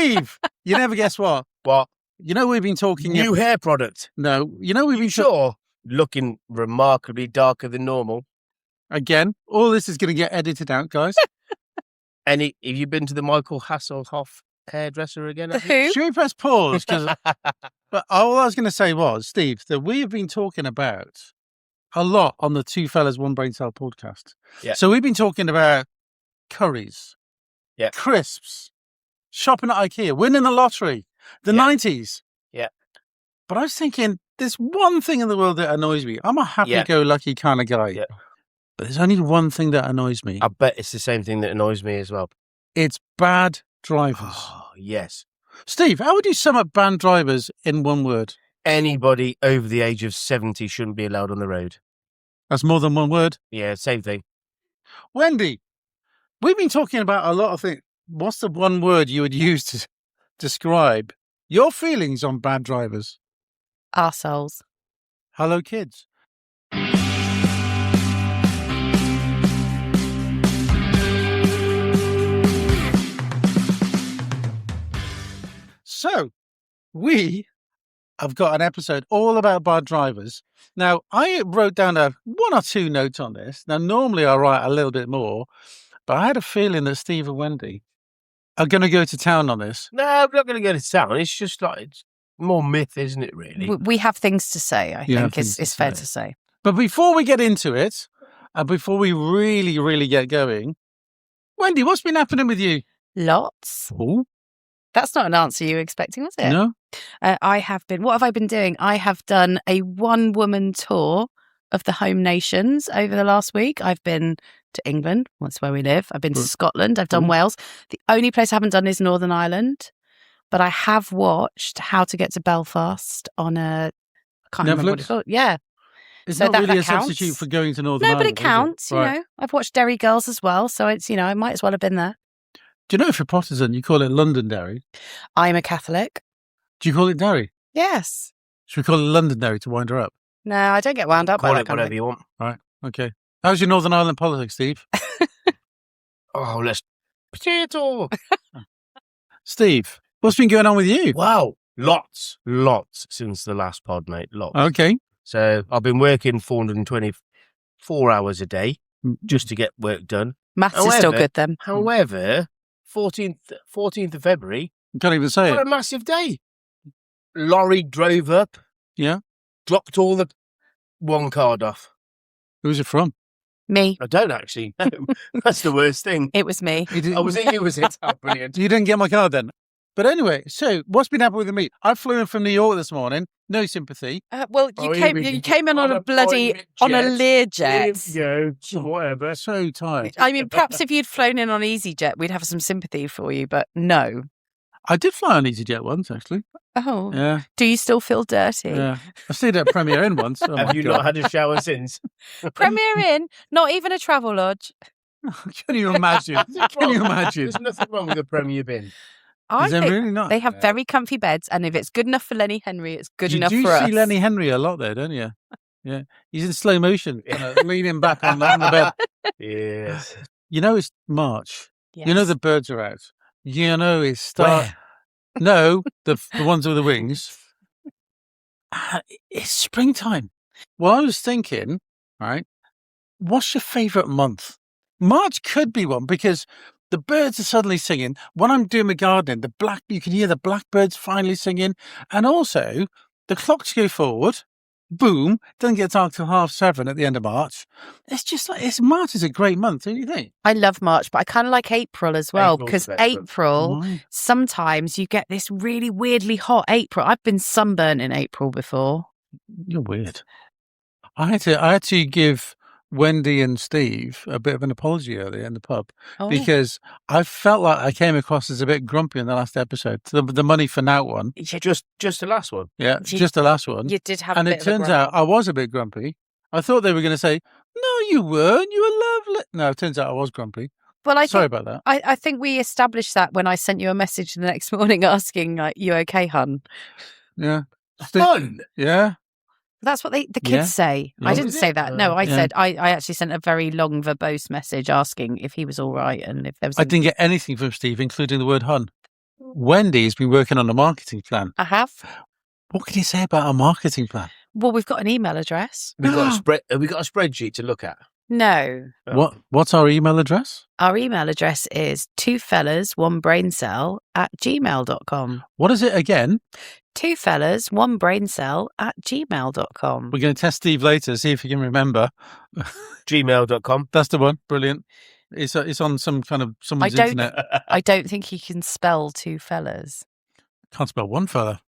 Steve, you never guess what? What? You know, we've been talking... New hair product. No, you know, we've been... Sure. Looking remarkably darker than normal. Again, all this is going to get edited out, guys. Have you been to the Michael Hasselhoff hairdresser again? The who? Should we press pause? But all I was going to say was, Steve, that we have been talking about a lot on the Two Fellas, One Brain Cell podcast. Yeah. So we've been talking about curries, crisps, shopping at IKEA, winning the lottery, the 90s. Yeah. But I was thinking, there's one thing in the world that annoys me. I'm a happy-go-lucky kind of guy. Yeah. But there's only one thing that annoys me. I bet it's the same thing that annoys me as well. It's bad drivers. Oh, yes. Steve, how would you sum up bad drivers in one word? Anybody over the age of 70 shouldn't be allowed on the road. That's more than one word. Yeah, same thing. Wendy, we've been talking about a lot of things. What's the one word you would use to describe your feelings on bad drivers? Arseholes. Hello, kids. So, we have got an episode all about bad drivers. Now, I wrote down one or two notes on this. Now, normally I write a little bit more, but I had a feeling that Steve and Wendy are going to go to town on this. No, we're not going to go to town. It's just like, it's more myth, isn't it, really? We have things to say, I think it's fair to say. But before we get into it, and before we really, really get going, Wendy, what's been happening with you? Lots. Oh. That's not an answer you were expecting, was it? No. I have been. What have I been doing? I have done a one-woman tour of the home nations over the last week. I've been to England, that's where we live. I've been to Scotland. I've done Wales. The only place I haven't done is Northern Ireland. But I have watched How to Get to Belfast on I can't remember what it's called. Yeah. It's so not really a counts. substitute for going to Northern Ireland. No, Ireland. but it counts, you know. I've watched Derry Girls as well. So it's, I might as well have been there. Do you know if you're Protestant, you call it Londonderry? I'm a Catholic. Do you call it Derry? Yes. Should we call it Londonderry to wind her up? No, I don't get wound up by Call that it kind whatever of thing. you want. Right, okay. How's your Northern Ireland politics, Steve? Oh, let's... Potato! Steve, what's been going on with you? Wow. Lots since the last pod, mate. Lots. Okay. So I've been working 424 hours a day just to get work done. Maths is still good then. However, 14th of February, Can't even say what it. a massive day. Lorry drove up. Yeah. Dropped all the one card off. Who's it from? Me. I don't actually know. That's the worst thing. It was me. Oh, was it you? Was it? Oh, brilliant. You didn't get my card then? But anyway, so what's been happening with me? I flew in from New York this morning. No sympathy. Well, you came in on a Learjet. Yeah, whatever. So tired. I mean, perhaps if you'd flown in on EasyJet, we'd have some sympathy for you, but no. I did fly on EasyJet once, actually. Oh. Yeah. Do you still feel dirty? Yeah. I stayed at Premier Inn once. Oh Have you not had a shower since? Premier Inn? Not even a travel lodge? Can you imagine? Can you imagine? There's nothing wrong with a Premier bin. I think really not? they have very comfy beds, and if it's good enough for Lenny Henry, it's good enough for us. You do see Lenny Henry a lot there, don't you? Yeah. He's in slow motion, kind of leaning back on the bed. Yes. You know it's March. Yes. You know the birds are out. You know it's start. Where? No, the ones with the wings. It's springtime. Well, I was thinking, right, what's your favourite month? March could be one because the birds are suddenly singing. When I'm doing my gardening, you can hear the blackbirds finally singing. And also, the clocks go forward. Boom. Doesn't get dark till 7:30 at the end of March. It's just like, March is a great month, don't you think? I love March, but I kind of like April as well, because April, Right. sometimes you get this really weirdly hot April. I've been sunburnt in April before. You're weird. I had to give Wendy and Steve a bit of an apology earlier in the pub because I felt like I came across as a bit grumpy in the last episode. The money for now one. Just the last one. Yeah, just the last one. You did have and a bit it turns out I was a bit grumpy. I thought they were going to say, no, you weren't. You were lovely. No, it turns out I was grumpy. Well, Sorry about that. I think we established that when I sent you a message the next morning asking, like, you okay, hun? Yeah. Fun. Yeah. That's what the kids say. Yeah. I didn't say that. No, I said I actually sent a very long verbose message asking if he was all right and if there was. I didn't get anything from Steve, including the word hun. Wendy's been working on a marketing plan. I have. What can you say about our marketing plan? Well, we've got an email address. Have we got a spreadsheet to look at? No. Oh. What's our email address? Our email address is twofellas1braincell@gmail.com. What is it again? twofellas1braincell@gmail.com. We're going to test Steve later, see if he can remember. Gmail.com. That's the one. Brilliant. It's on some kind of someone's internet. I don't think he can spell two fellas. Can't spell one fella.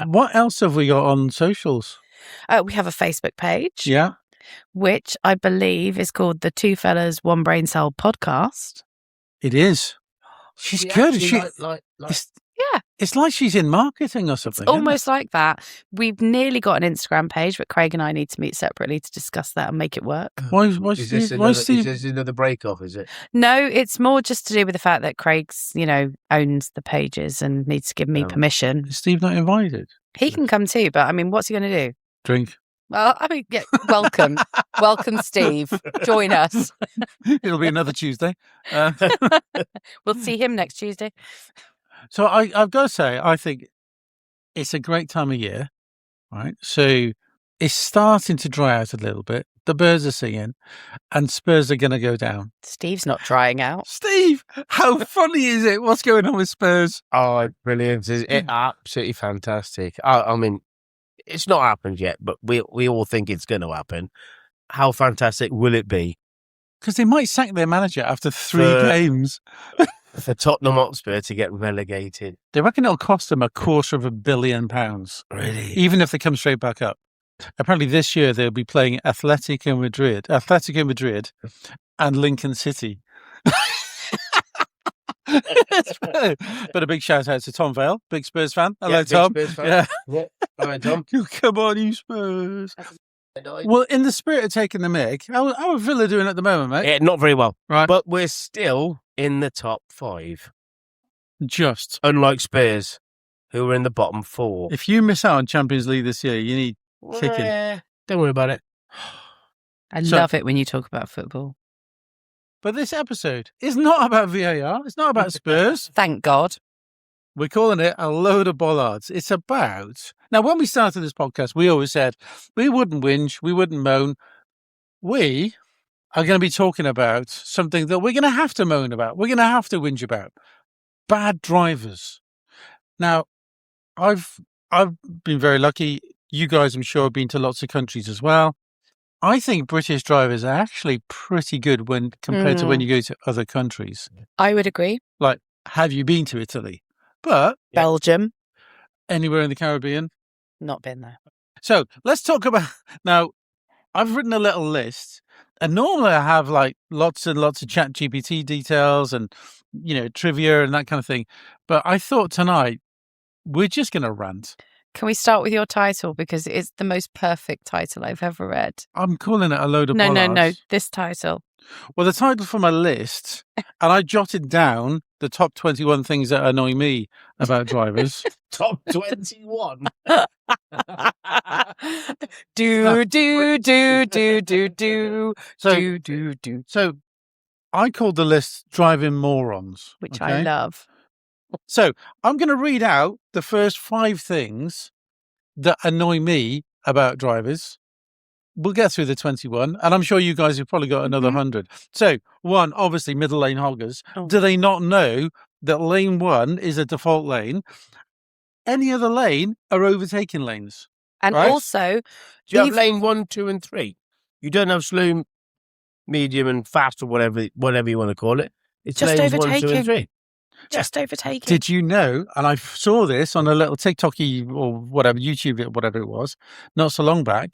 What else have we got on socials? We have a Facebook page. Yeah. Which I believe is called the Two Fellas One Brain Cell podcast. It is. She's good. Yeah. It's like she's in marketing or something. It's almost like that. We've nearly got an Instagram page, but Craig and I need to meet separately to discuss that and make it work. Why Is this another break-off, is it? No, it's more just to do with the fact that Craig's, owns the pages and needs to give me permission. Is Steve not invited? He can come too, but what's he going to do? Drink. Well, yeah, welcome. Welcome, Steve. Join us. It'll be another Tuesday. We'll see him next Tuesday. So I've got to say, I think it's a great time of year, right? So it's starting to dry out a little bit. The birds are singing and Spurs are going to go down. Steve's not drying out. Steve, how funny is it? What's going on with Spurs? Oh, brilliant. It's absolutely fantastic. I mean, it's not happened yet, but we all think it's going to happen. How fantastic will it be? Because they might sack their manager after 3 games. For Tottenham Hotspur to get relegated. They reckon it'll cost them £250 million. Really? Even if they come straight back up. Apparently this year they'll be playing Atletico Madrid and Lincoln City. But a big shout out to Tom Vale, big Spurs fan. Hello, Tom. Spurs fan. Yeah. All right, Tom. Come on, you Spurs. Well, in the spirit of taking the mick, how are Villa doing at the moment, mate? Yeah, not very well. Right. But we're still in the top 5. Just. Unlike Spurs, who are in the bottom 4. If you miss out on Champions League this year, you need kicking. Don't worry about it. I love it when you talk about football. But this episode is not about VAR. It's not about Spurs. Thank God. We're calling it a load of bollards. It's about... Now, when we started this podcast, we always said we wouldn't whinge, we wouldn't moan. We are going to be talking about something that we're going to have to moan about. We're going to have to whinge about. Bad drivers. Now, I've been very lucky. You guys, I'm sure, have been to lots of countries as well. I think British drivers are actually pretty good when compared to when you go to other countries. I would agree. Like, have you been to Italy? But Belgium. Anywhere in the Caribbean? Not been there. So let's talk about... Now, I've written a little list, and normally I have like lots and lots of ChatGPT details and, trivia and that kind of thing. But I thought tonight, we're just going to rant. Can we start with your title? Because it's the most perfect title I've ever read. I'm calling it a load of bollards. No, this title. Well, the title for my list, and I jotted down the top 21 things that annoy me about drivers. Top 21? So I called the list Driving Morons. Which I love. So I'm going to read out the first 5 things that annoy me about drivers. We'll get through the 21, and I'm sure you guys have probably got another 100. So, 1, obviously, middle lane hoggers. Oh. Do they not know that lane 1 is a default lane? Any other lane are overtaking lanes. And right? also... Do you have lane 1, 2, and 3? You don't have slow, medium, and fast, or whatever you want to call it. It's just lanes overtaking. 1, 2, and 3. Just overtaking. Did you know, and I saw this on a little TikTok-y or whatever, YouTube, whatever it was, not so long back,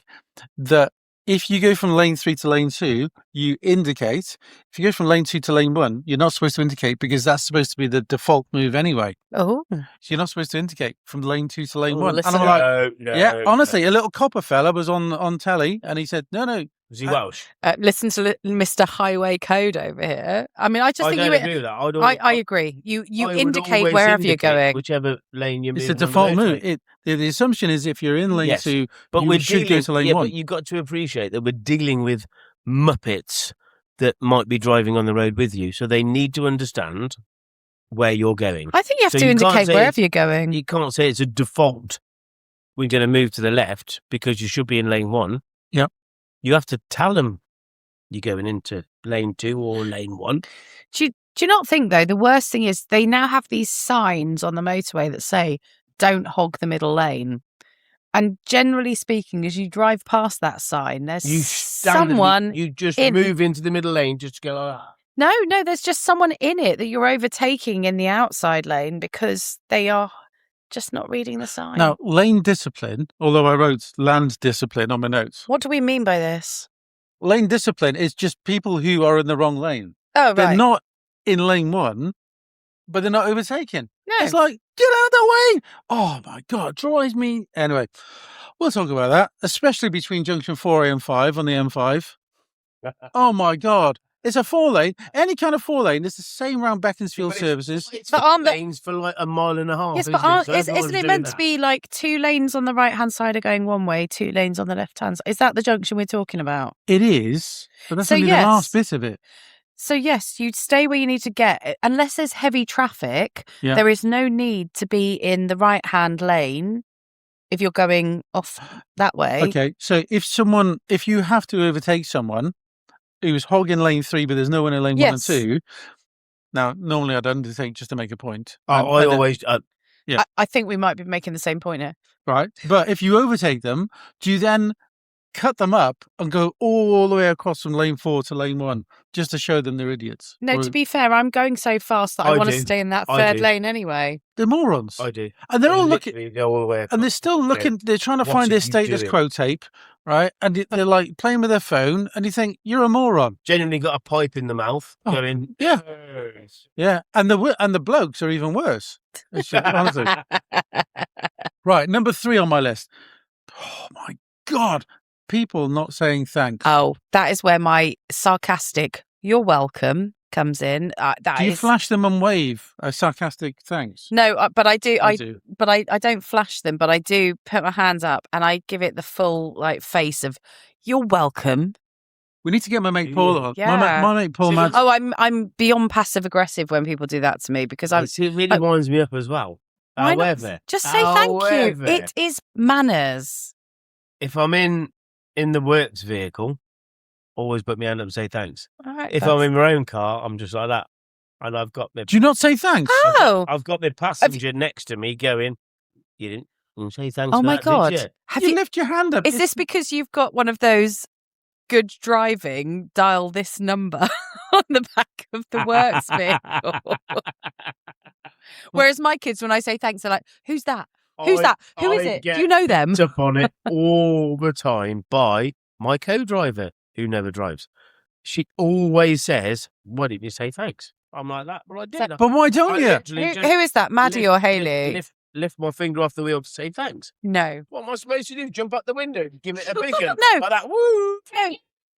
that if you go from lane 3 to lane 2, you indicate. If you go from lane 2 to lane 1, you're not supposed to indicate because that's supposed to be the default move anyway. Oh. So you're not supposed to indicate from lane 2 to lane 1. Listen. And I'm like, honestly, a little copper fella was on telly and he said, no. Was he Welsh? Listen to Mr. Highway Code over here. I mean, I just think agree with that. I agree. You indicate wherever you're going. Whichever lane you're moving. It's a default move. The assumption is if you're in lane 2, but you should go to lane 1. But you've got to appreciate that we're dealing with muppets that might be driving on the road with you. So they need to understand where you're going. I think you have So to you can't indicate say wherever you're going. You can't say it's a default. We're going to move to the left because you should be in lane 1. Yep. You have to tell them you're going into lane 2 or lane 1. Do you not think, though, the worst thing is they now have these signs on the motorway that say, don't hog the middle lane. And generally speaking, as you drive past that sign, there's someone You just in... move into the middle lane just to go like that. No, there's just someone in it that you're overtaking in the outside lane because they are just not reading the sign. Now, lane discipline, although I wrote land discipline on my notes. What do we mean by this? Lane discipline is just people who are in the wrong lane. Oh, right. They're not in lane 1, but they're not overtaking. No. It's like, get out of the way. Oh, my God, drives me. Anyway, we'll talk about that, especially between junction 4A and 5 on the M5. Oh, my God. It's a 4-lane. Any kind of 4-lane. It's the same round Beaconsfield services. It's But aren't lanes for like a mile and a half. Yes, isn't but it? So isn't it meant to be like 2 lanes on the right-hand side are going one way, 2 lanes on the left-hand side? Is that the junction we're talking about? It is, but that's So, only yes. the last bit of it. So, yes, you'd stay where you need to get. Unless there's heavy traffic, Yeah. there is no need to be in the right-hand lane if you're going off that way. Okay, so if you have to overtake someone who's hogging lane 3, but there's no one in lane 1 and 2. Now, normally I'd undertake just to make a point. I always... Yeah. I think we might be making the same point here. Right, but if you overtake them, do you then cut them up and go all the way across from lane 4 to lane 1 just to show them they're idiots? No, Or to be fair, I'm going so fast that I want to do. stay in that I third do. lane anyway. they're morons. I do. And they're all literally looking, go all the way across. and they're still looking, they're trying to What find are their you status doing? quo tape, right? And they're like playing with their phone, and you think, you're a moron. Genuinely got a pipe in the mouth Oh, going... yeah. Yeah, and the blokes are even worse. It's just- honestly. Right, number 3 on my list. Oh, my God. People not saying thanks. Oh, that is where my sarcastic, you're welcome, comes in. Do you flash them and wave a sarcastic thanks? No, but I do. I do. But I don't flash them, but I do put my hands up and I give it the full like face of you're welcome. We need to get my mate Paul on. Yeah. My mate Paul Madsen. Oh, I'm beyond passive aggressive when people do that to me because I'm It really winds me up as well. Why not? However... Just say thank you. However, It is manners. if I'm in the works vehicle, always put my hand up and say thanks. All right, If I'm in my own car, I'm just like that. And I've got my... Do you not say thanks? Oh, I've got my passenger next to me going, you didn't say thanks oh for my that, God. did you? Have you you? lift your hand up. Is this because you've got one of those good driving dial this number on the back of the works vehicle? Whereas my kids, when I say thanks, they're like, "Who's that? Who's that? Who is it? Do you know them?" Get up on it all the time by my co-driver who never drives. She always says, "Why didn't you say thanks?" I'm like that. Well, I did. But why don't you? Who is that, Maddie or Hayley? Lift my finger off the wheel to say thanks. No. What am I supposed to do? Jump out the window, give it a big one? No. Like that. Woo!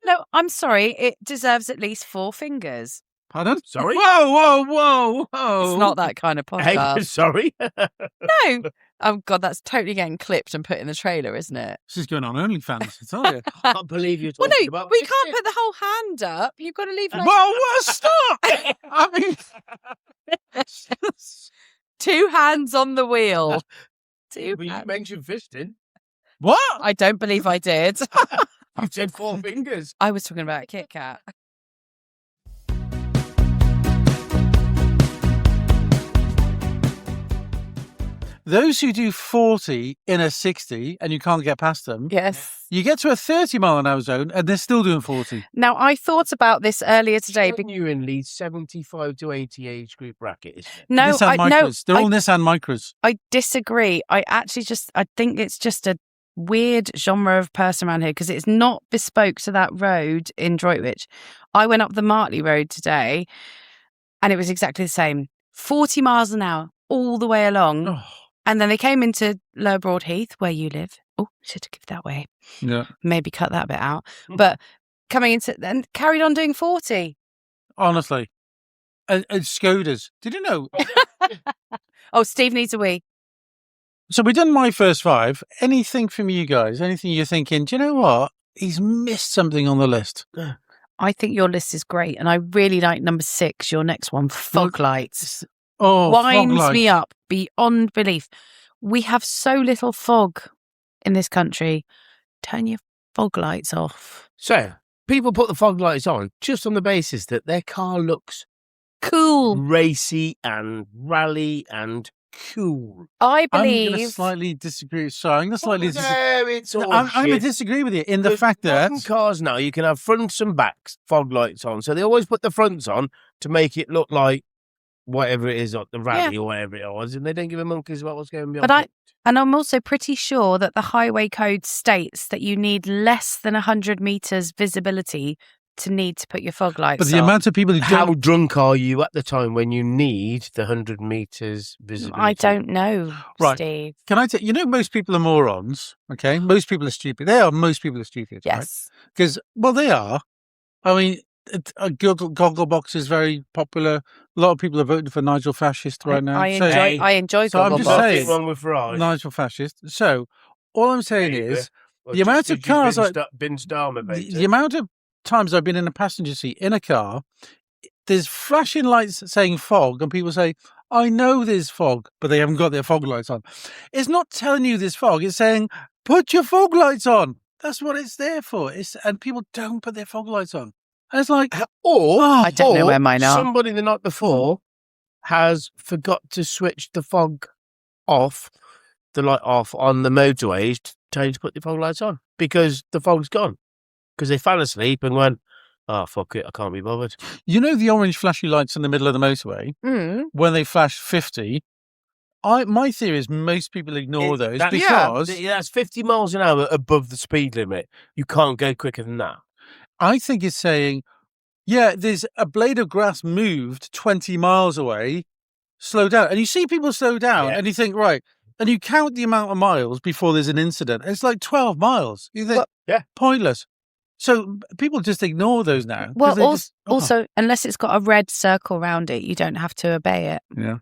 No, I'm sorry. It deserves at least 4 fingers. Pardon? Sorry? Whoa. It's not that kind of Hey, podcast. sorry. No. Oh, God, that's totally getting clipped and put in the trailer, isn't it? This is going on OnlyFans, I tell you. I can't believe you're Well, talking no, about we this can't shit. put the whole hand up. You've got to leave like Well, stop! I mean... 2 hands on the wheel. 2 Well, you hands. mentioned fisting. What? I don't believe I did. I said 4 fingers. I was talking about a Kit Kat. Those who do 40 in a 60 and you can't get past them, Yes. you get to a 30-mile-an-hour zone and they're still doing 40. Now, I thought about this earlier today. Genuinely 75 to 80 age group bracket, isn't it? No, Nissan Micras. no, They're all Nissan Micras. I disagree. I think it's just a weird genre of person around here because it's not bespoke to that road in Droitwich. I went up the Martley Road today and it was exactly the same. 40 miles an hour all the way along. Oh, And then they came into Lower Broadheath, where you live. Oh, should have given that way. yeah. Maybe cut that bit out. But coming into and carried on doing 40. Honestly. And Skodas. Did you know? Oh, Steve needs a wee. So we've done my first 5. Anything from you guys? Anything you're thinking, do you know what? He's missed something on the list. I think your list is great. And I really like number 6, your next one, fog lights. Oh, fog winds me lights. up beyond belief. We have so little fog in this country. Turn your fog lights off. So people put the fog lights on just on the basis that their car looks Cool. racy and rally and cool. I I'm going to believe. slightly disagree. Sorry, I'm going to slightly disagree. No, it's all I'm going to shit. disagree with you in the Because fact that modern cars now, you can have fronts and backs fog lights on. So they always put the fronts on to make it look like whatever it is, like the rally or whatever it was, and they don't give a monkeys about what's going beyond. And I'm also pretty sure that the highway code states that you need less than 100 meters visibility to need to put your fog lights but the on. amount of people who How don't. drunk are you at the time when you need the 100 meters visibility? I don't know, Right. Steve. Can I tell you? Most people are morons. Okay, most people are stupid. Most people are stupid. Yes. Because they are. I mean, Gogglebox is very popular. A lot of people are voting for Nigel Fascist right now. I enjoy so I'm just Gogglebox. saying- Nothing wrong with Farage. Nigel Fascist. So all I'm saying is Well, the amount just of 'cause cars you've been Starmer, the amount of times I've been in a passenger seat in a car, there's flashing lights saying fog, and people say, I know there's fog, but they haven't got their fog lights on. It's not telling you there's fog, it's saying, put your fog lights on. That's what it's there for. And people don't put their fog lights on. And it's like, I don't know where mine are. Somebody the night before has forgot to switch the fog off, the light off on the motorways to tell you to put the fog lights on because the fog's gone. Because they fell asleep and went, oh, fuck it, I can't be bothered. You know the orange flashy lights in the middle of the motorway? When they flash 50, my theory is most people ignore those because... that's 50 miles an hour above the speed limit. You can't go quicker than that. I think it's saying, there's a blade of grass moved 20 miles away, slow down. And you see people slow down and you think, right, and you count the amount of miles before there's an incident. It's like 12 miles. You think, pointless. So people just ignore those now. Well, also, unless it's got a red circle around it, you don't have to obey it. Yeah.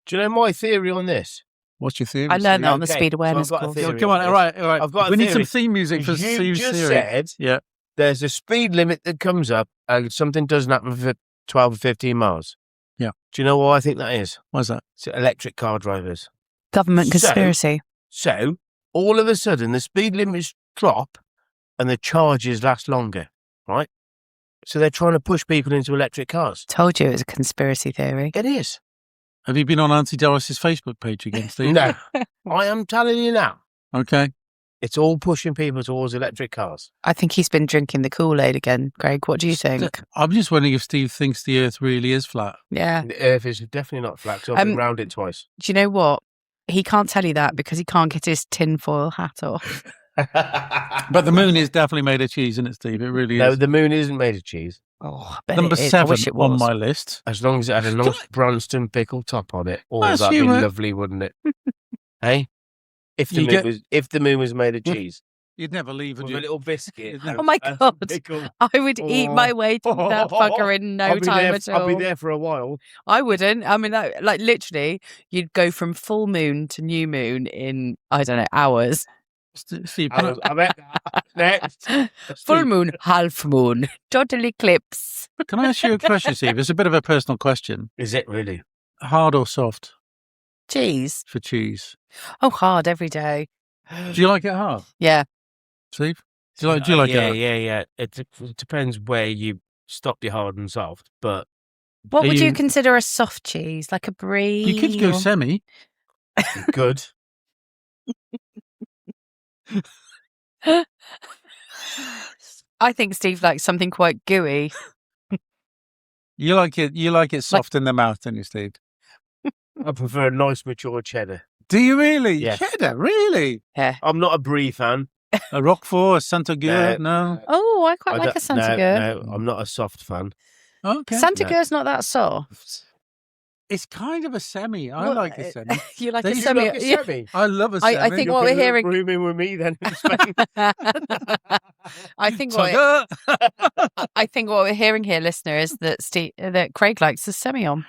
Do you know my theory on this? What's your theory? I learned that on the speed awareness so I've got a course. theory Come on, all right. I've got we a need some theory. theme music for Steve's just theory. said there's a speed limit that comes up and something doesn't happen for 12 or 15 miles. Yeah. Do you know what I think that is? What's that? It's electric car drivers. Government conspiracy. So all of a sudden the speed limits drop and the charges last longer, right? So they're trying to push people into electric cars. Told you it was a conspiracy theory. It is. Have you been on Auntie Doris's Facebook page again, Steve? No. I am telling you now. Okay. It's all pushing people towards electric cars. I think he's been drinking the Kool-Aid again, Greg. What do you think? I'm just wondering if Steve thinks the Earth really is flat. Yeah. The Earth is definitely not flat. 'Cause I've been round it twice. Do you know what? He can't tell you that because he can't get his tinfoil hat off. But the moon is definitely made of cheese, isn't it, Steve? It really is. No, the moon isn't made of cheese. Oh, I bet Number it is. 7 I wish it was. on my list. As long as it had a nice Branston pickle top on it. Oh, That's that'd be humour. lovely, wouldn't it? Hey? If the moon was made of cheese. You'd never leave, would With you? a little biscuit. Oh my and God. pickle. I would eat my way to that fucker in no time at all. I'll be there for a while. I wouldn't. I mean, like literally, you'd go from full moon to new moon in, I don't know, hours. Steve, I bet. Next. Full moon, half moon, total eclipse. can I ask you a question, Steve? It's a bit of a personal question. Is it really? Hard or soft Cheese. for cheese? Oh, hard every day. Do you like it hard, Yeah. Steve? Do you like it? Yeah. It depends where you stop your hard and soft, but What Are would you you- consider a soft cheese? Like a brie? You could go or- semi. good. I think Steve likes something quite gooey. You like it soft in the mouth, don't you, Steve? I prefer a nice mature cheddar. Do you really? Yeah. Cheddar, really? Yeah. I'm not a brie fan. A Roquefort, a Santa no. Oh, I quite like a Santa Gur. No, I'm not a soft fan. Okay. Santa No. Gur's not that soft. It's kind of a semi. I Well, like a semi. You like They a do semi? Like a yeah. semi. I love a semi. I think what we're hearing. Rooming with me then in Spain. I think Santa I think what we're hearing here, listener, is that Craig likes a semi on.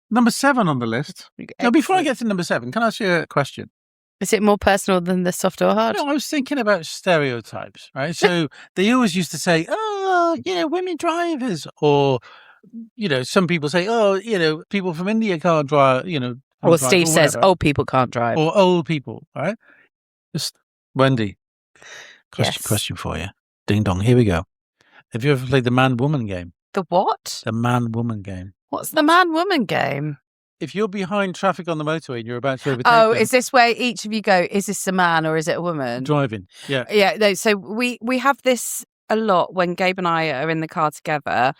Number 7 on the list. Now, before I get to number 7, can I ask you a question? Is it more personal than the soft or hard? No, I was thinking about stereotypes, right? So they always used to say, women drivers, or some people say, people from India can't drive, can't Or drive, Steve says, whatever. old people can't drive. Or old people, right? Just Wendy. Yes. Question for you. Ding dong. Here we go. Have you ever played the man-woman game? The what? The man-woman game. What's the man-woman game? If you're behind traffic on the motorway and you're about to overtake Oh, them, is this where each of you go, is this a man or is it a woman? driving. Yeah. Yeah, no, so we have this a lot when Gabe and I are in the car together.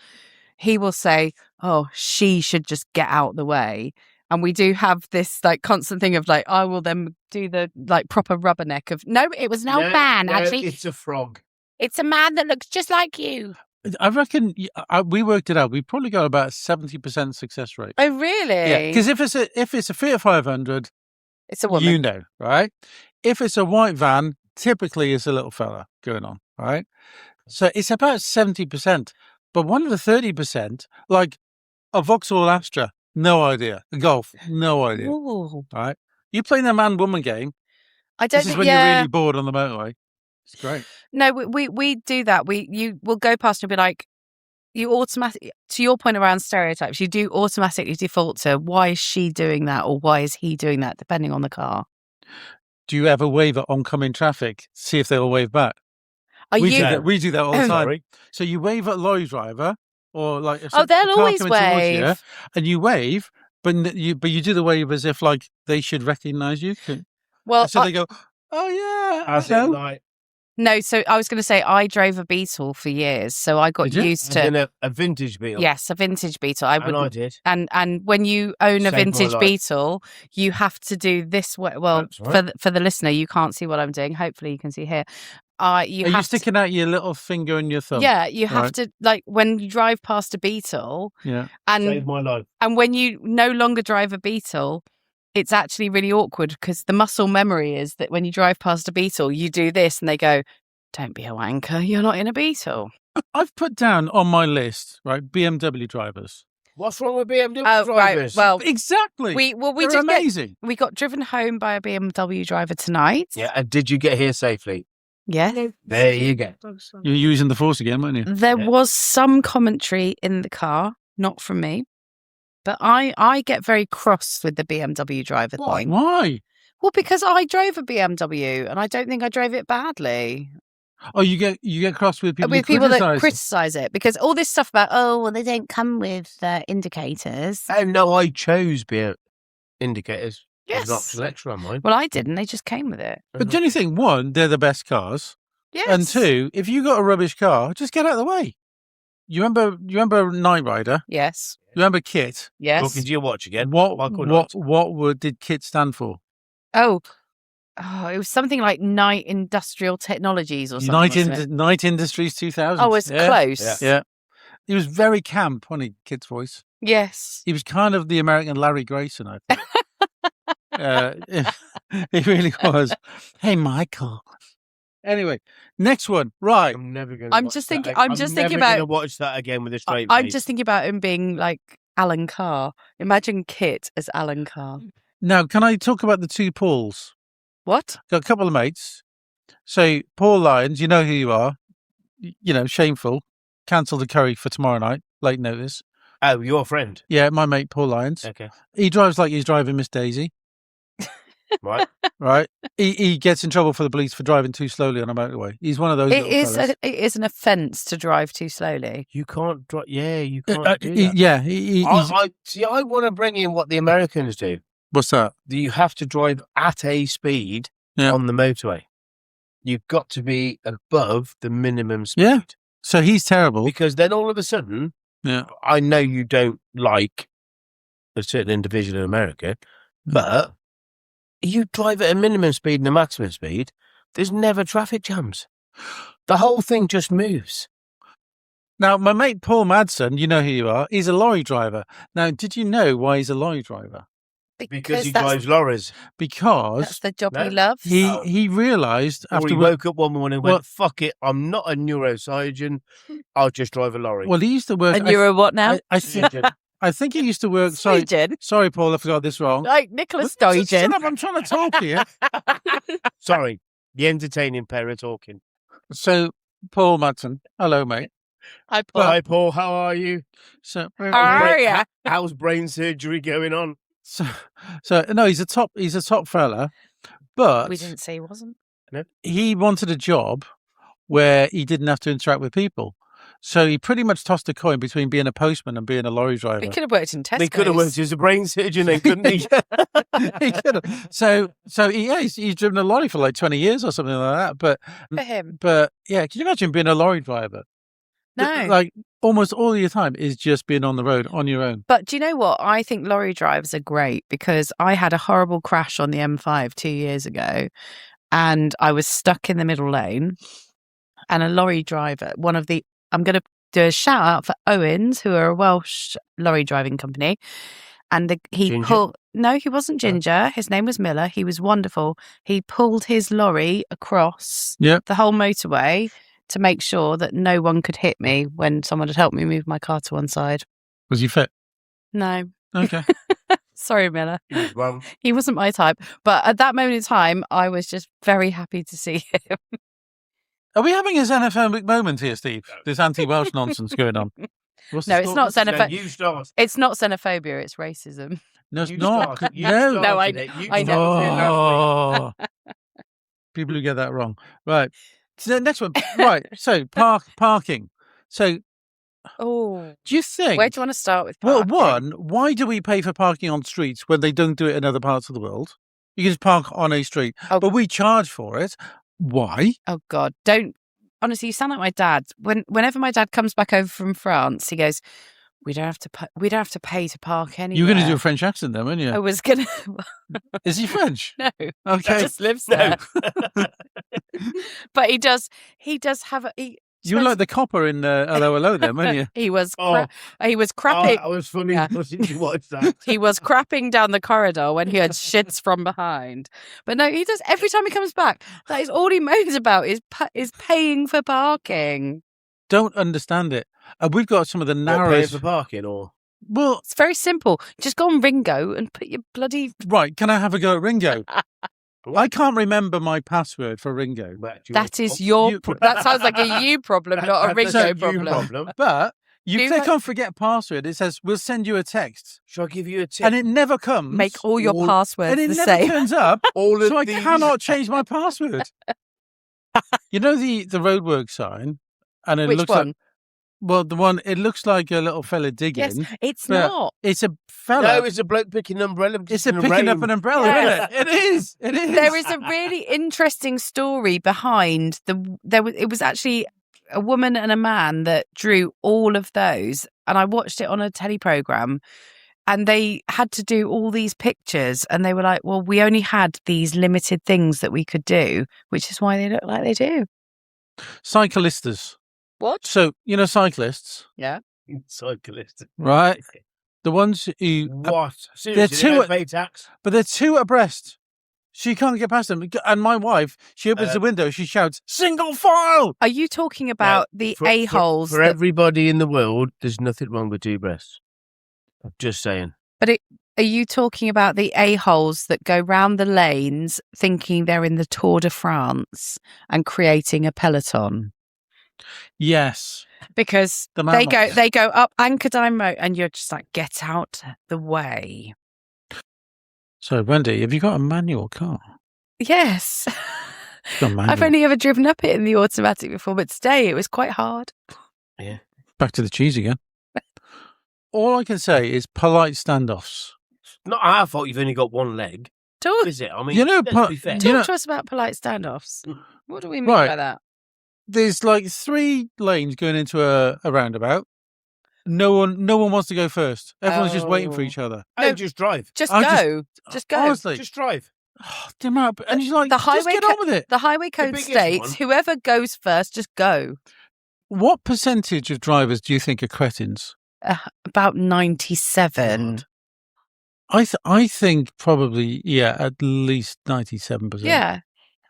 He will say, oh, she should just get out the way. And we do have this like constant thing of like, I will then do the like proper rubberneck of, no, it was an old man, actually. It's a frog. It's a man that looks just like you. I reckon we worked it out. We probably got about 70% success rate. Oh, really? Yeah, because if it's a Fiat 500, It's a woman. Right? If it's a white van, typically it's a little fella going on, right? So it's about 70%. But one of the 30%, like a Vauxhall Astra, no idea. A Golf, no idea. Ooh. Right? You playing the man-woman game. I don't This is think, when you're really bored on the motorway. It's great. No, we do that. You will go past and be like, you automatically, to your point around stereotypes, you do automatically default to why is she doing that or why is he doing that, depending on the car. Do you ever wave at oncoming traffic? See if they'll wave back. We do that all the time. Sorry. So you wave at lorry driver or like if Oh, a they'll car always coming towards you, wave. and you wave, but you do the wave as if like they should recognise you. Well, So they go, oh yeah, As I in, know. like, no, so I was going to say I drove a Beetle for years, so I got Did you? used as in to a vintage Beetle. yes, a vintage Beetle. And I did. And when you own a Saved my vintage life. Beetle, you have to do this way. Well, That's right. for the listener, you can't see what I'm doing. Hopefully, you can see here. You Are have you sticking out your little finger and your thumb? Yeah, you have Right. to like when you drive past a Beetle, Yeah. Saved and my life. when you no longer drive a Beetle, it's actually really awkward because the muscle memory is that when you drive past a Beetle, you do this, and they go, "Don't be a wanker, you're not in a Beetle." I've put down on my list, right, BMW drivers. What's wrong with BMW Oh, right. drivers? Well, Exactly. we They're did get, amazing. we got driven home by a BMW driver tonight. Yeah, and did you get here safely? Yeah. There you go. You're using the force again, weren't you? There Yeah. was some commentary in the car, not from me, but I get very cross with the BMW driver thing. Why? Well, because I drove a BMW and I don't think I drove it badly. Oh, you get cross with people With who people that criticise. criticise it, because all this stuff about they don't come with indicators. Oh no, I chose beer indicators. Yes. There's an optional extra on mine. Well, I didn't. They just came with it. But don't you think, one, they're the best cars, Yes. and two, if you got a rubbish car, just get out of the way. You remember Knight Rider? Yes. You remember Kit? Yes. Talking to your watch again. What did Kit stand for? Oh, it was something like Knight Industrial Technologies or something. wasn't it? Knight Industries 2000. Oh, it's close. Yeah. He was very camp, wasn't he, Kit's voice? Yes. He was kind of the American Larry Grayson, I think. He really was. Hey, Michael. Anyway, next one. Right. I'm never going. I'm just thinking about. to watch that again with a straight I'm face. just thinking about him being like Alan Carr. Imagine Kit as Alan Carr. Now, can I talk about the two Pauls? What? Got a couple of mates. So, Paul Lyons, you know who you are. Shameful. Cancel the curry for tomorrow night. Late notice. Oh, your friend. Yeah, my mate Paul Lyons. Okay. He drives like he's driving Miss Daisy. Right. Right. He gets in trouble for the police for driving too slowly on a motorway. He's one of those. It little fellas. is an offence to drive too slowly. You can't drive. Yeah, you can't do that. Yeah. I want to bring in what the Americans do. What's that? You have to drive at a speed Yeah. on the motorway. You've got to be above the minimum speed. Yeah. So he's terrible. Because then all of a sudden, Yeah. I know you don't like a certain individual in America, but you drive at a minimum speed and a maximum speed, there's never traffic jams. The whole thing just moves. Now, my mate Paul Madsen, you know who you are. He's a lorry driver. Now, did you know why he's a lorry driver? Because he that's, drives lorries. Because that's the job No. he loves. he realised Or after he woke up one morning and Well- went, fuck it, I'm not a neurosurgeon, I'll just drive a lorry. Well, he used to work. and you're a what now? I think he used to work. Surgeon. Sorry, Paul, I forgot this wrong. Like Nicholas Shut Sturgeon. up, I'm trying to talk here. Sorry, the entertaining pair are talking. So, Paul Madsen, hello, mate. Hi, Paul. Hi, Paul. How are you? So, How's brain surgery going on? so no, he's a top fella, but We didn't say he wasn't. he wanted a job where he didn't have to interact with people. So he pretty much tossed a coin between being a postman and being a lorry driver. He could have worked in Tesco's. They could have worked as a brain surgeon, then, couldn't he? He could have. So he's driven a lorry for like 20 years or something like that. But For him. But yeah, can you imagine being a lorry driver? No. Like almost all of your time is just being on the road on your own. But do you know what? I think lorry drivers are great because I had a horrible crash on the M5 2 years ago and I was stuck in the middle lane and a lorry driver, I'm going to do a shout out for Owens, who are a Welsh lorry driving company. And he wasn't Ginger. His name was Miller. He was wonderful. He pulled his lorry across the whole motorway to make sure that no one could hit me when someone had helped me move my car to one side. Was he fit? No. Okay. Sorry, Miller. He was wrong. He wasn't my type. But at that moment in time, I was just very happy to see him. Are we having a xenophobic moment here, Steve? This anti-Welsh nonsense going on. No, it's not xenophobia. You start. It's not xenophobia, it's racism. No, it's You not. started. You No. started No, I it. You know. started it. Oh. People who get that wrong. Right. So the next one. Right. So parking. So Oh. do you think... Where do you want to start with Well, parking? why do we pay for parking on streets when they don't do it in other parts of the world? You can just park on a street, but we charge for it. Why? Oh, God. Don't. Honestly, you sound like my dad. Whenever my dad comes back over from France, he goes, we don't have to pay to park anywhere. You were going to do a French accent then, weren't you? I was going to. Is he French? No. Okay. He just lives there. But he does have You were like the copper in Hello Hello then, weren't you? He was Oh, crapping. that was funny. Yeah. Did you watch that? He was crapping down the corridor when he had shits from behind. But no, he does every time he comes back. That is all he moans about is paying for parking. Don't understand it. We've got some of the Paying narrowest... for parking or... Well, It's very simple. Just go on Ringo and put your bloody... right, can I have a go at Ringo? I can't remember my password for Ringo. That is your... that sounds like a you problem, not a Ringo problem. But you Do click you- on forget password, it says, we'll send you a text. Shall I give you a tip? And it never comes. Make all your passwords and it the never same. turns up. All of So I these- cannot change my password. You know the roadwork sign? And it Which looks one? like... Well, the one, it looks like a little fella digging. Yes, it's but not. It's a fella. No, it's a bloke picking an umbrella. It's a picking up an umbrella, Yes. isn't it? It is. It is. There is a really interesting story behind it was actually a woman and a man that drew all of those, and I watched it on a telly program, and they had to do all these pictures, and they were like, well, we only had these limited things that we could do, which is why they look like they do. Cyclistas. What? So, you know, cyclists, Yeah. Cyclist. right? The ones who... What? They're Seriously, two- they don't pay tax? But they're two abreast. So you can't get past them. And my wife, she opens the window, she shouts, single file! Are you talking about the a-holes? For everybody in the world, there's nothing wrong with two breasts. I'm just saying. Are you talking about the a-holes that go round the lanes thinking they're in the Tour de France and creating a peloton? Yes. Because The they mammals. go up Anchordine Road and you're just like, get out the way. So, Wendy, have you got a manual car? Yes. You've got a manual. I've only ever driven up it in the automatic before, but today it was quite hard. Yeah. Back to the cheese again. All I can say is polite standoffs. Not our fault you've only got one leg, Talk, is it? I mean, You know, let's be fair. you talk know- to us about polite standoffs. What do we mean Right. by that? There's like 3 lanes going into a roundabout. No one wants to go first. Everyone's just waiting for Oh. each other. No, No. just drive. Just I go. Just go. Honestly, Just drive. the amount, and you're like, The just highway get on with it. The highway code biggest states one. whoever goes first, just go. What percentage of drivers do you think are cretins? About 97. God. I think probably, at least 97%. Yeah.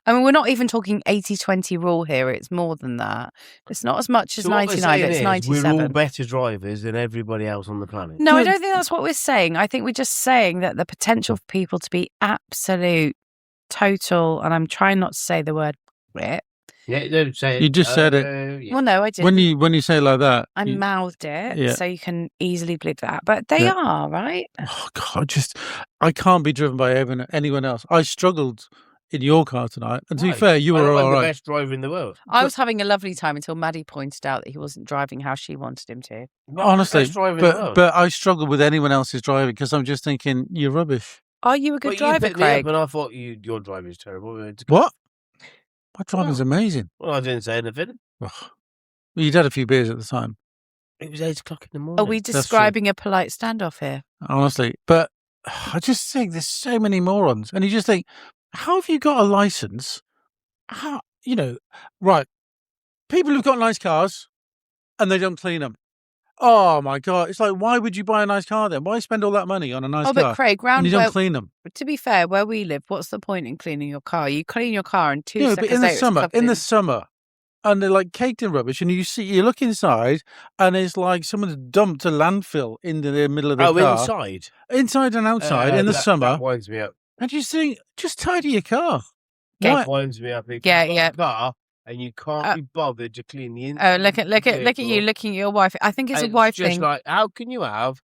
I mean, we're not even talking 80-20 rule here. It's more than that. It's not as much as So what they're 99, saying it's is 97. We're all better drivers than everybody else on the planet. No, I Good. don't think that's what we're saying. I think we're just saying that the potential for people to be absolute, total, and I'm trying not to say the word quit, Yeah, don't say it. You just said it. Yeah. Well, no, I didn't. When you say it like that, I you- mouthed it, yeah. so you can easily believe that. But they Yeah. are, right? oh God, I can't be driven by anyone else. I struggled in your car tonight, and to be Right. fair, you were I'm all the right. best driver in the world. I was having a lovely time until Maddie pointed out that he wasn't driving how she wanted him to. Honestly, best driver in the world. but I struggle with anyone else's driving because I'm just thinking you're rubbish. Are you a good But driver, you picked me Craig? up and I thought your driving is terrible. What? My driving's amazing. Well, I didn't say anything. Ugh. Well, you'd had a few beers at the time, It was 8 o'clock in the morning. Are we true. describing a polite standoff here? honestly. But I just think there's so many morons, and you just think, how have you got a license? How right? People who've got nice cars and they don't clean them. Oh my God! It's like, why would you buy a nice car then? Why spend all that money on a nice car? But Craig, and you where, don't clean them. to be fair, where we live, what's the point in cleaning your car? You clean your car in 2 Yeah, seconds but in the later, it's summer, covered and they're like caked in rubbish, and you look inside, and it's like someone's dumped a landfill into the middle of the car. Inside and outside in the summer. That winds me up. And you think, just tidy your car. That winds me up. Yeah. Car, and you can't be bothered to clean the inside. Oh, look at you looking at your wife. I think it's a wife just thing. Like, how can you have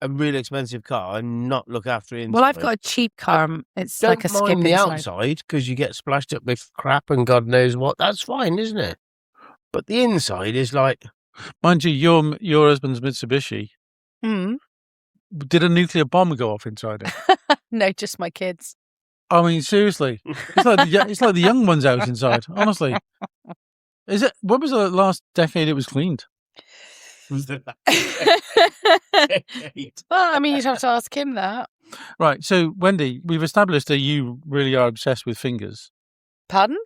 a really expensive car and not look after it inside? Well, I've got a cheap car. It's Don't like a skip mind the inside. outside because you get splashed up with crap and God knows what. That's fine, isn't it? But the inside is like, Mind you, your husband's Mitsubishi. Mm. Did a nuclear bomb go off inside it? No, just my kids. I mean, seriously, it's like the young ones out inside. Honestly, is it? When was the last decade it was cleaned? Well, I mean, you'd have to ask him that. Right. So, Wendy, we've established that you really are obsessed with fingers. Pardon?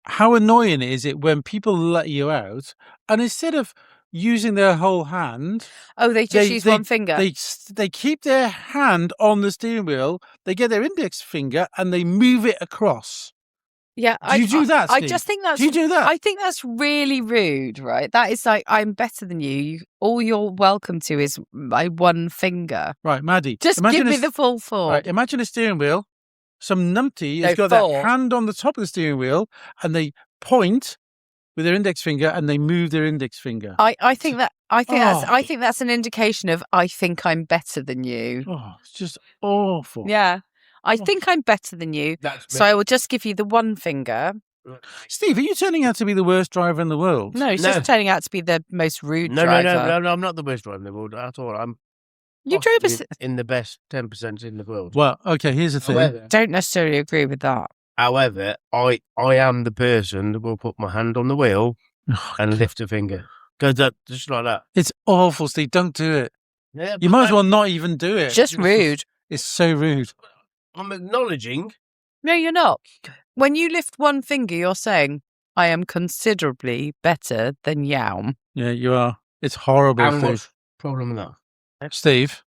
How annoying is it when people let you out and instead of using their whole hand, they just use one finger. They keep their hand on the steering wheel. They get their index finger and they move it across. Yeah, Do you do that, Steve? I just think that's. Do you do that? I think that's really rude, right? That is like, I'm better than you. All you're welcome to is my one finger. Right, Maddie. Just give me the full four. Right, imagine a steering wheel. Some numpty has got their hand on the top of the steering wheel and they point with their index finger and they move their index finger. I think that's an indication of I think I'm better than you. Oh, it's just awful. Yeah. I think I'm better than you. So I will just give you the one finger. Steve, are you turning out to be the worst driver in the world? No, it's just turning out to be the most rude No, driver. I'm not the worst driver in the world at all. You drove us. in the best 10% in the world. Well, okay, here's the thing. However, Don't necessarily agree with that. I am the person that will put my hand on the wheel and lift a finger. Goes up just like that. It's awful, Steve. Don't do it. Yeah, You might as well not even do it. Just rude. It's so rude. I'm acknowledging. No, you're not. When you lift one finger, you're saying, I am considerably better than Yaum. Yeah, you are. It's horrible, And Steve. what's the problem with that? Steve,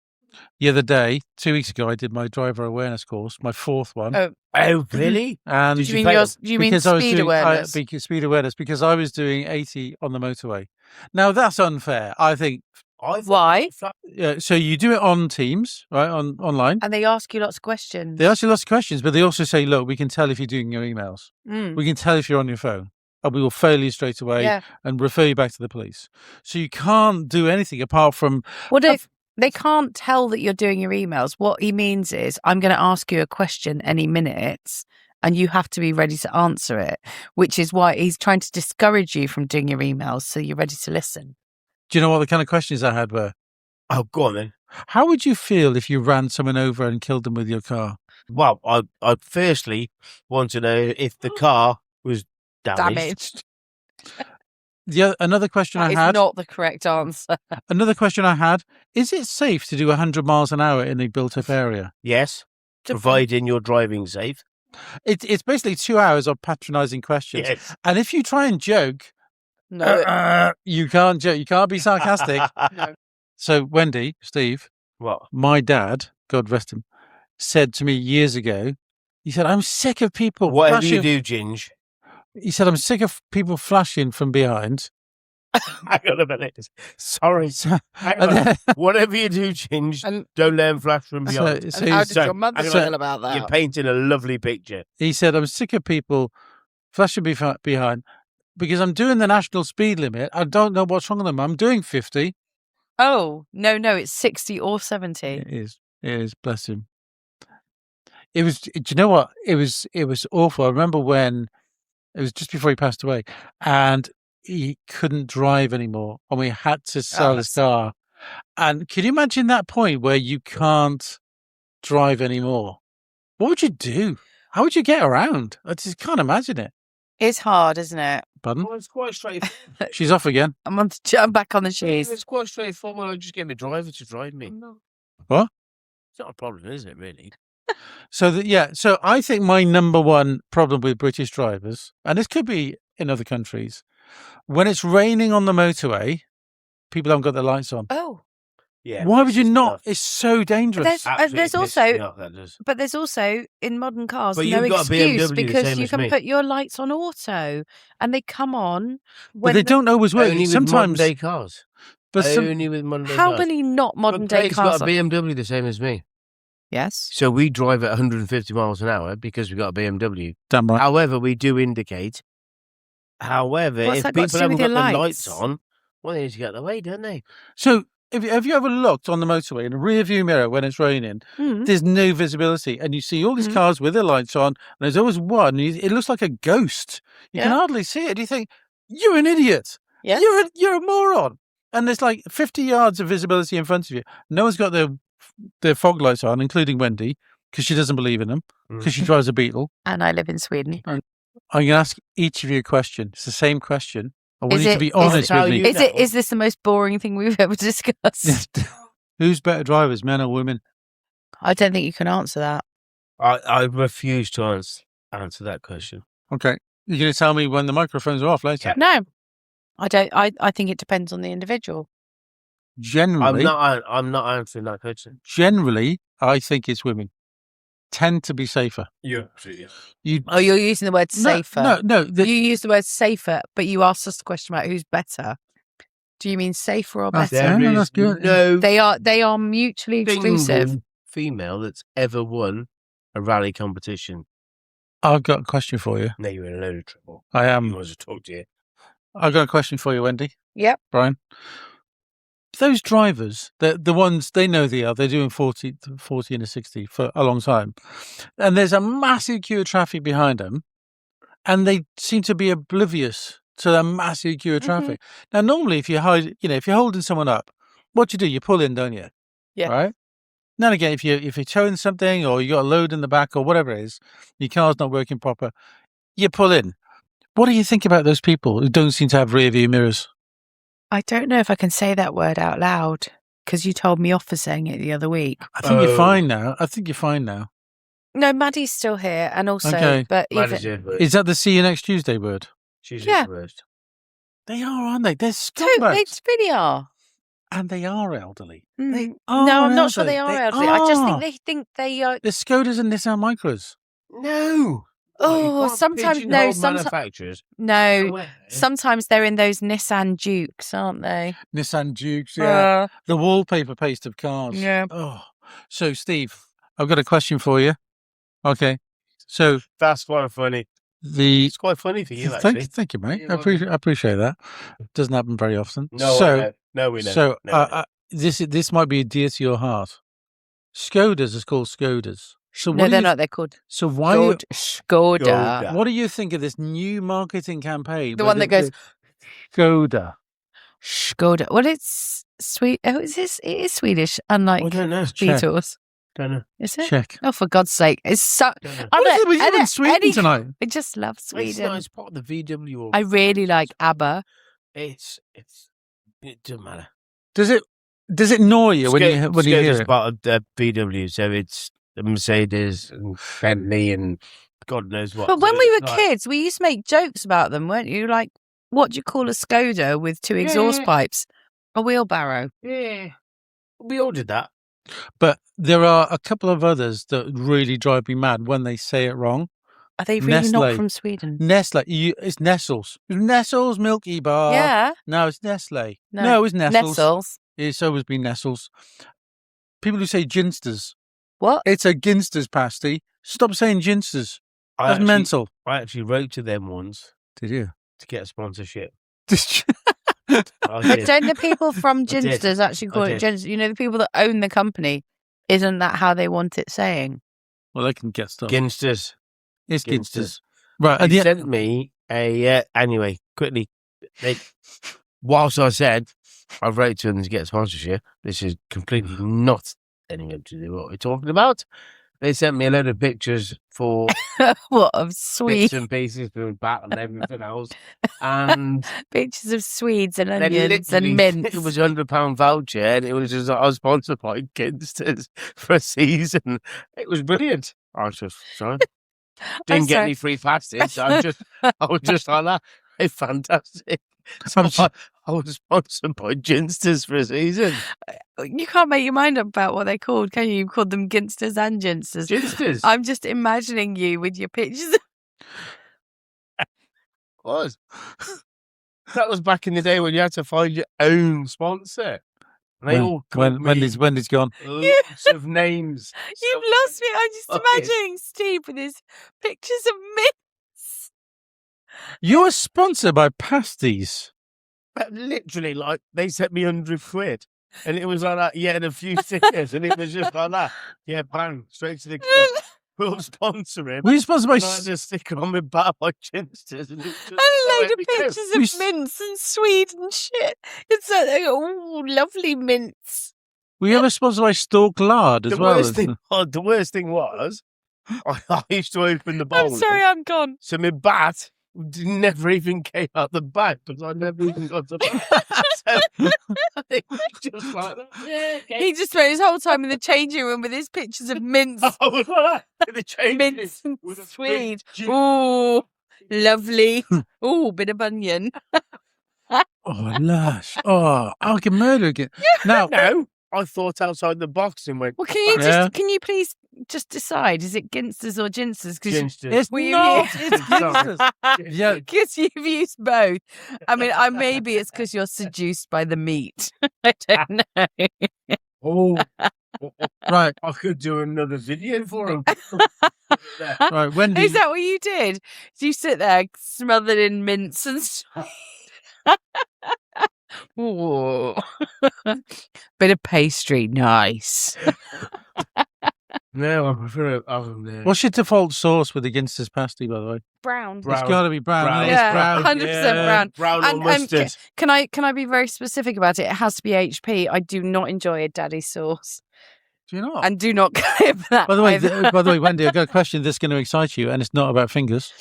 the other day, 2 weeks ago, I did my driver awareness course, my fourth one. Oh, really? And Do you mean speed awareness? Speed awareness, because I was doing 80 on the motorway. Now, that's unfair. I think. Why? So you do it on Teams, right, online. And they ask you lots of questions. They ask you lots of questions, but they also say, look, we can tell if you're doing your emails. Mm. We can tell if you're on your phone. And we will fail you straight away and refer you back to the police. So you can't do anything apart from... What if they can't tell that you're doing your emails? What he means is, I'm going to ask you a question any minute and you have to be ready to answer it, which is why he's trying to discourage you from doing your emails so you're ready to listen. Do you know what the kind of questions I had were? Oh, go on then. How would you feel if you ran someone over and killed them with your car? Well, I'd firstly want to know if the car was damaged. Another question I had... That is not the correct answer. Another question I had, is it safe to do 100 miles an hour in a built-up area? Yes, providing you're driving safe. It's basically 2 hours of patronising questions. Yes. And if you try and joke, No. you can't joke. You can't be sarcastic. No. So, Wendy, Steve, What? my dad, God rest him, said to me years ago, he said, I'm sick of people Whatever flashing. you do, Ginge. He said, I'm sick of people flashing from behind. Hang on a minute. Sorry. Hang And on. then- Whatever you do, Ginge, And- don't let them flash from behind. So And how did so- your mother hang on. feel about that? You're painting a lovely picture. he said, I'm sick of people flashing behind. because I'm doing the national speed limit. I don't know what's wrong with them. I'm doing 50. Oh, no, it's 60 or 70. It is. Bless him. It was. Do you know what? It was awful. I remember when it was just before he passed away, and he couldn't drive anymore, and we had to sell his car. And can you imagine that point where you can't drive anymore? What would you do? How would you get around? I just can't imagine it. It's hard, isn't it? Pardon? Well, it's quite straightforward. She's off again. I'm back on the shoes. It's quite straightforward. I just get my driver to drive me. What? It's not a problem, is it, really? So I think my number one problem with British drivers, and this could be in other countries, when it's raining on the motorway, people haven't got their lights on. Oh. Yeah. Why would you not? It's so dangerous. There's also in modern cars But no you've got a excuse BMW the because same you as can me. put your lights on auto and they come on But when they don't always work. Only with Sometimes, modern day cars. but Only with modern day How cars. many not modern day Craig's cars? got a BMW the same as me. Yes. So we drive at 150 miles an hour because we got a BMW. damn right. However, we do indicate. However, What's if that got people to do haven't with got your the lights? lights on, well, they need to get the way, don't they? So have you ever looked on the motorway in a rear view mirror when it's raining? Mm. There's no visibility, and you see all these cars with their lights on, and there's always one. It looks like a ghost. You can hardly see it. You think you're an idiot. Yes. You're a moron. And there's like 50 yards of visibility in front of you. No one's got their fog lights on, including Wendy, because she doesn't believe in them, because she drives a Beetle. And I live in Sweden. I'm going to ask each of you a question. It's the same question. I want you to be honest with me. Is this the most boring thing we've ever discussed? Who's better drivers, men or women? I don't think you can answer that. I refuse to answer that question. Okay. You're going to tell me when the microphones are off later? No. I don't. I think it depends on the individual. Generally, I'm not answering that question. Generally, I think it's women tend to be safer. Yeah, absolutely. You're using the word safer. No. You use the word safer, but you asked us the question about who's better. Do you mean safer or better? No, that's good. No, They are mutually exclusive. single female that's ever won a rally competition. I've got a question for you. No, you're in a load of trouble. I He am. wants to talk to you. I've got a question for you, Wendy. Yep. Brian. Those drivers, the ones they know they are, they're doing 40 and a 60 for a long time. And there's a massive queue of traffic behind them. And they seem to be oblivious to the massive queue of traffic. Now, normally, if you're holding someone up, what do? You pull in, don't you? Yeah. Right? Now and again, if you're towing something or you got a load in the back or whatever it is, your car's not working proper, you pull in. What do you think about those people who don't seem to have rear view mirrors? I don't know if I can say that word out loud because you told me off for saying it the other week. I think you're fine now. No, Maddie's still here, and also, Okay. but Is that the see you next Tuesday word? Yeah. They are, aren't they? They're they scumbags. really are. And they are elderly. Mm. They are No, I'm not sure they are elderly. elderly. I just think they are. They're Skodas and Nissan Micras. No. Oh, sometimes no. Manufacturers. No. Sometimes they're in those Nissan Dukes, aren't they? Nissan Dukes, yeah. The wallpaper paste of cars. Yeah. Oh. So, Steve, I've got a question for you. Okay. So That's quite funny. It's quite funny for you, actually. Thank you, mate. I appreciate that. Doesn't happen very often. No, we know. So, this might be dear to your heart. Skodas is called Skodas. So No, they're not. They're called So why? Skoda. What do you think of this new marketing campaign? The one that goes Skoda. Skoda. Well, it's sweet. Oh, it is Swedish, unlike I don't know. Beatles. Don't know. Is it? Check. Oh, for God's sake! It's so. What is it with you in Sweden tonight? I just love Sweden. It's part of the VW. I really like ABBA. It doesn't matter. Does it annoy you when you hear it's it? part of the VW, so it's the Mercedes and Bentley and God knows what. But when So we it's were like- kids, we used to make jokes about them, weren't you? Like, what do you call a Skoda with two exhaust pipes? A wheelbarrow. Yeah, we all did that. But there are a couple of others that really drive me mad when they say it wrong. Are they really Nestle. not from Sweden? Nestle. It's Nestles. Nestles Milky Bar. Yeah. No, it's Nestle. No. No, it's Nestles. Nestles. It's always been Nestles. People who say ginsters. What? It's a ginsters pasty. Stop saying ginsters. That's mental. I actually wrote to them once. Did you? to get a sponsorship. But did. don't the people from did. Ginsters actually call I it did. Ginsters? You know, the people that own the company, isn't that how they want it saying? Well, they can get stuff. Ginsters. It's Ginsters. Ginsters. Right. They And yet, sent me a anyway. Quickly, whilst I said I've wrote to them to get a sponsorship, this is completely not anything to do with what we're talking about. They sent me a load of pictures for What, of Swedes? bits and pieces for bat and everything else, and Pictures of Swedes and then onions literally and mints. it was £100 voucher, and it was just I was sponsored by Ginsters for a season. It was brilliant. I was just sorry. Didn't get any free passes. I was just like that. It's fantastic. So I was sponsored by Ginsters for a season. You can't make your mind up about what they're called, can you? You called them Ginsters and Ginsters. Ginsters. I'm just imagining you with your pictures. Was. That was back in the day when you had to find your own sponsor. And they all called me Wendy's gone. lots of names. You've lost me. I'm just imagining Steve with his pictures of mints. You were sponsored by pasties. Literally, like, they sent me £100. And it was like that, yeah, and a few stickers. And it was just like that. Yeah, bang, straight to the club. We'll sponsor him. Were you sponsored by... And I just stick on my bat by Ginsters. And, And a load of pictures of mints and Swede and shit. It's like, oh, lovely mints. Were you ever sponsored by Stork Lard as well? The worst thing was, I used to open the bowl. I'm sorry, I'm gone. So my bat never even came out the bag because I never even got the bat. So it was just like that. Yeah, okay. He just spent his whole time in the changing room with his pictures of mints. I was like that. In the changing Mints and with a Swede. big Oh, lovely. Oh, bit of onion. Oh, lush. Oh, I can murder again. Now, No, I thought outside the box and went, Well, can you Yeah. can you please just decide? Is it Ginsters or Ginsters? Ginsters. it's Will you not. use- It's Ginsters. Yeah. Because you've used both. I mean, maybe it's because you're seduced by the meat. I don't know. Oh, Right, I could do another video for him. right. Wendy, Is that what you did? Did you sit there smothered in mints and Ooh. Bit of pastry, nice. No, I prefer it. what's your default sauce with the Ginsters pasty, by the way? Brown. It's got to be brown. Brown. It's Yeah, brown. 100% brown. Brown or And mustard. can I be very specific about it? It has to be HP. I do not enjoy a daddy sauce, Do you not? and do not clip that. By the way, either. Wendy, I've got a question that's going to excite you, and it's not about fingers.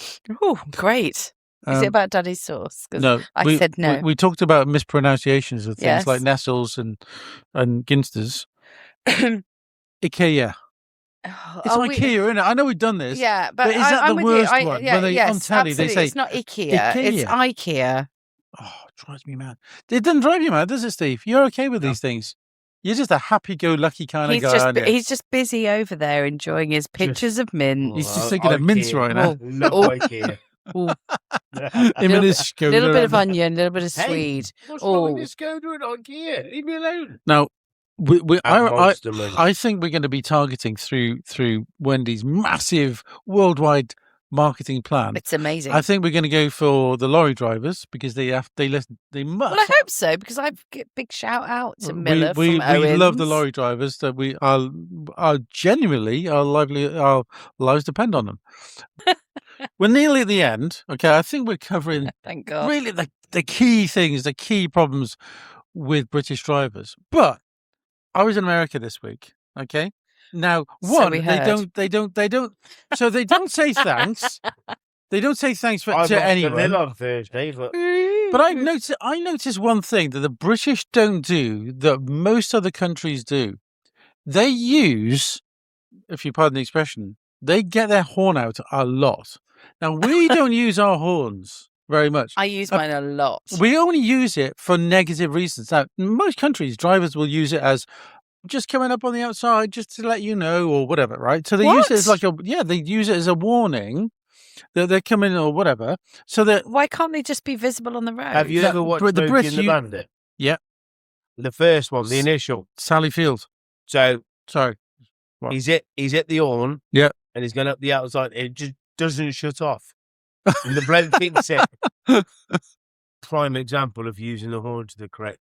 Oh, great. Is it about daddy sauce? 'Cause No, I said no. We talked about mispronunciations of things Yes. like Nestles and Ginsters. IKEA. It's Oh, IKEA, isn't it? I know we've done this. Yeah, but But is that I'm the with worst you. one? Yeah, When they, yes, on telly, they absolutely. say, It's not IKEA. It's IKEA. oh, it drives me mad. It doesn't drive you mad, does it, Steve? You're okay with these things. You're just a happy-go-lucky kind of guy, aren't you? He's just busy over there enjoying his pictures of mint. He's just thinking of mince right now. Love IKEA. Ooh, Him and his Skoda. little bit of onion, little bit of Hey, Swede. What's wrong with Oh. this Skoda and IKEA? Leave me alone. Now, Monster money. I think we're going to be targeting through Wendy's massive worldwide marketing plan. It's amazing. I think we're going to go for the lorry drivers because they must. Well, I hope so, because I get big shout out to Miller we from Owens. love the lorry drivers. That our genuinely our lives depend on them. We're nearly at the end. Okay, I think we're covering Thank God. really the key things, the key problems with British drivers. But I was in America this week. Okay, now So one we they heard. don't. So they don't say thanks. They don't say thanks I to anyone. on Thursday, but But I noticed one thing that the British don't do that most other countries do. They use, if you pardon the expression, they get their horn out a lot. Now, we don't use our horns very much. I use mine a lot. We only use it for negative reasons. Now, in most countries, drivers will use it as just coming up on the outside just to let you know or whatever, right? So they use it as What? they use it as a warning that they're coming or whatever. So that Why can't they just be visible on the road? have you No, ever watched but the Smokey Brits, and the you- Bandit? Yeah. The first one, the initial. Sally Field. So Sorry. What? he's hit the horn. Yeah. And he's going up the outside. It just doesn't shut off. And the bloke thinks it. Prime example of using the horn to the correct.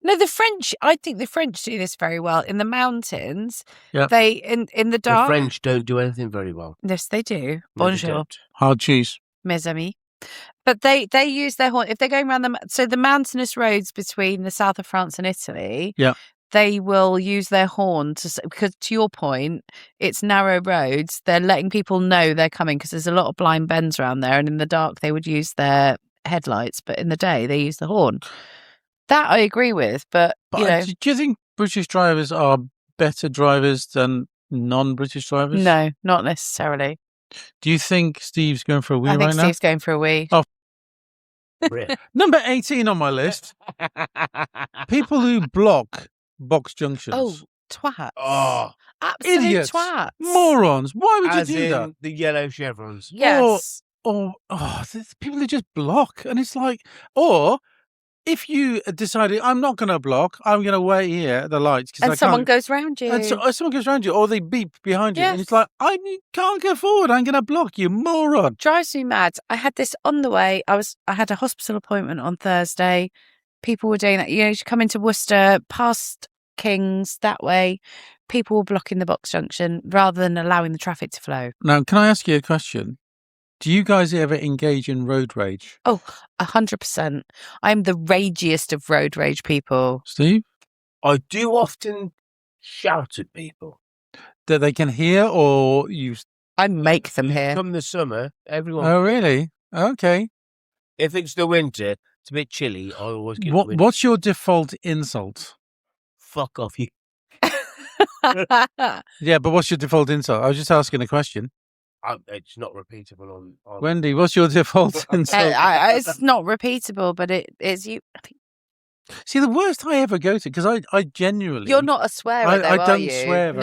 No, the French. I think the French do this very well in the mountains. Yeah. They in the The dark. French don't do anything very well. Yes, they do. No, they Bonjour, don't. Hard cheese. mes amis. But they use their horn if they're going around the mountainous roads between the south of France and Italy. Yeah. They will use their horn because, to your point, it's narrow roads. They're letting people know they're coming because there's a lot of blind bends around there. And in the dark, they would use their headlights, but in the day, they use the horn. That I agree with, but you know, do you think British drivers are better drivers than non-British drivers? no, not necessarily. Do you think Steve's going for a wee I think right Steve's going for a wee. Oh. Brit. Number 18 on my list. People who block box junctions. Oh, twats! Oh, Absolute idiots. twats! Morons. Why would as you do in that? the yellow chevrons. Yes. Or there's people who just block. And it's like, or if you decided, I'm not going to block, I'm going to wait here at the lights. And someone goes round you. And someone goes around you, or they beep behind you. And it's Yes. like, you can't go forward. I'm going to block you, moron. Drives me mad. I had this on the way. I had a hospital appointment on Thursday. People were doing that. You know, you come into Worcester, past Kings, that way. People were blocking the box junction rather than allowing the traffic to flow. Now, can I ask you a question? Do you guys ever engage in road rage? Oh, 100%. I'm the ragiest of road rage people. Steve? I do often shout at people. That they can hear, or you... I make them hear. Come the summer, everyone. Oh, really? Okay. If it's the winter, it's a bit chilly. I always get the winter. What's your default insult? Fuck off, you. Yeah, but what's your default insult? I was just asking a question. It's not repeatable on. Wendy, what's your default insult? It's not repeatable, but it's you. See, the worst I ever go to, because I genuinely... You're not a swearer, I though, don't are you? swear. No,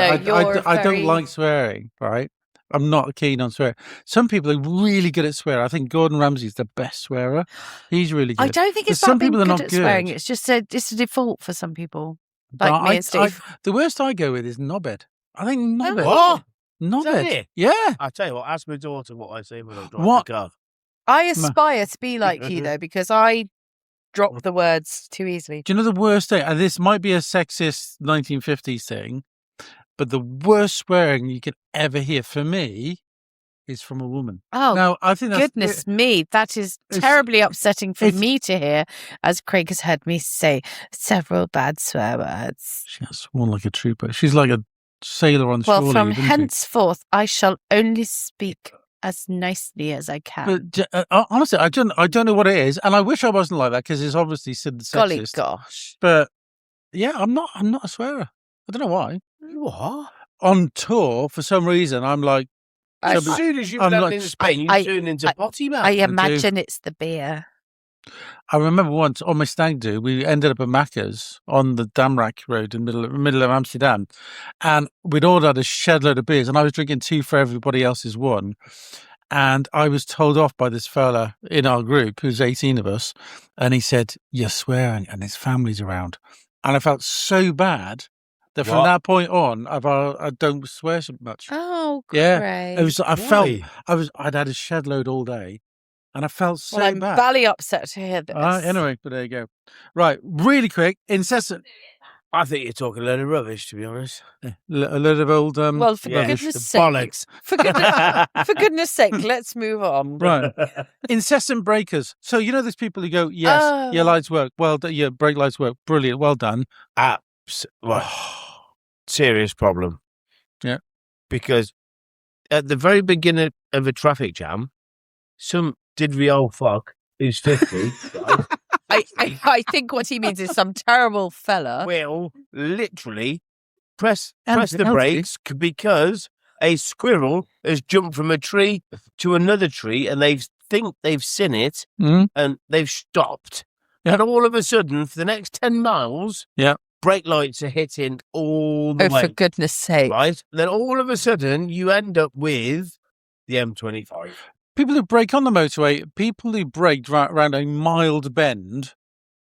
I don't like swearing, right? I'm not keen on swearing. Some people are really good at swearing. I think Gordon Ramsay's the best swearer. He's really good. I don't think it's But some about being people are good not at swearing. good. It's just a default for some people. But Like me and Steve. the worst I go with is knobhead. I think knobhead. What? Knobhead. it? Yeah. I tell you what, ask my daughter what I say when I drive What? the car. I aspire to be like you, though, because I drop the words too easily. Do you know the worst thing? And this might be a sexist 1950s thing, but the worst swearing you can ever hear for me is from a woman. Oh, now, I think that's goodness me. That is terribly upsetting for me to hear, as Craig has heard me say several bad swear words. She has sworn like a trooper. She's like a sailor on Well, shore from leave, isn't she? henceforth, I shall only speak as nicely as I can. But honestly, I don't know what it is, and I wish I wasn't like that because it's obviously sexist. Golly gosh. But yeah, I'm not a swearer. I don't know why. What? On tour, for some reason, I'm like, As soon as you've I'm landed like- in Spain, you turn into potty mouth. I imagine it's the beer. I remember once on my stag do, we ended up at Macca's on the Damrak Road in the middle of Amsterdam, and we'd all had a shed load of beers, and I was drinking 2 for everybody else's 1. And I was told off by this fella in our group, who's 18 of us, and he said, "You're swearing," and his family's around. And I felt so bad that from What? that point on, I don't swear so much. Oh, Yeah, great. it was. I Why? felt I'd had a shed load all day, and I felt so Well, I'm bad. valley upset to hear this. Anyway, but there you go. Right, really quick, incessant. I think you're talking a load of rubbish, to be honest. A load of old. Well, for Yeah, goodness the sake. bollocks. For goodness sake, let's move on. Right, incessant breakers. So you know, there's people who go, "Yes, Oh. your lights work. Well, your brake lights work. Brilliant. Well done." Serious problem. Yeah. Because at the very beginning of a traffic jam, some didry old fuck who's 50 right, I think what he means is some terrible fella. will literally press Healthy. the brakes because a squirrel has jumped from a tree to another tree and they think they've seen it Mm. and they've stopped. Yeah. And all of a sudden, for the next 10 miles, Yeah. brake lights are hitting all the Oh, way. for goodness sake. Right? Then all of a sudden, you end up with the M25. People who brake on the motorway, people who brake around a mild bend,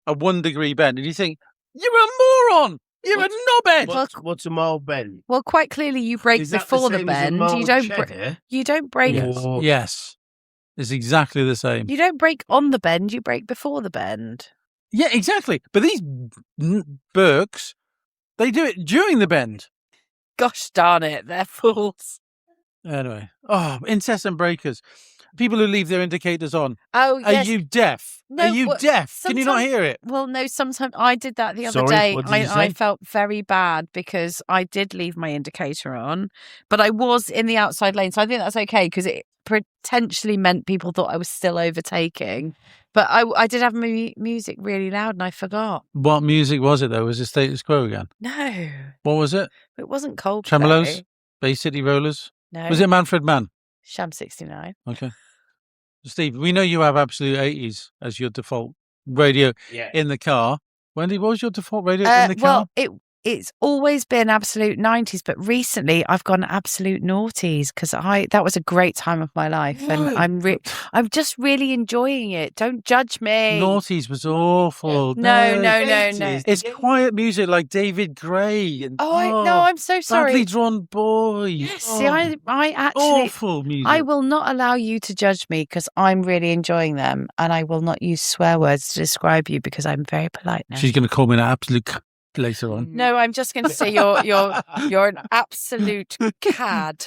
a 1 degree bend, and you think, "You're a moron. You're a knobhead." What's a mild bend? Well, quite clearly you brake Is that before the same as a bend. mild You don't cheddar? you don't brake. Or- Yes. It's exactly the same. You don't brake on the bend, you brake before the bend. Yeah, exactly. But these Burks, they do it during the bend. Gosh darn it, they're fools. Anyway, incessant breakers. People who leave their indicators on. Oh, Are yes. you deaf? No, Are you well, deaf? Can you not sometimes- hear it? Well, no, sometimes I did that the other Sorry, day. what did you I say? felt very bad because I did leave my indicator on, but I was in the outside lane. So I think that's okay because it potentially meant people thought I was still overtaking. But I did have music really loud and I forgot. What music was it, though? Was it Status Quo again? No, What was it? it wasn't Coldplay. Tremolos? Bay City Rollers? No. Was it Manfred Mann? Sham 69. Okay. Steve, we know you have absolute 80s as your default radio in the car. Wendy, what was your default radio in the car? Well, it's always been absolute 90s, but recently I've gone absolute noughties because that was a great time of my life, and I'm just really enjoying it. Don't judge me. Noughties was awful. No. It's quiet music like David Gray. And, No, I'm so sorry. Badly Drawn Boys. Yes, see, I actually awful music. I will not allow you to judge me because I'm really enjoying them, and I will not use swear words to describe you because I'm very polite now. She's going to call me an absolute later on. No, I'm just going to say you're an absolute cad.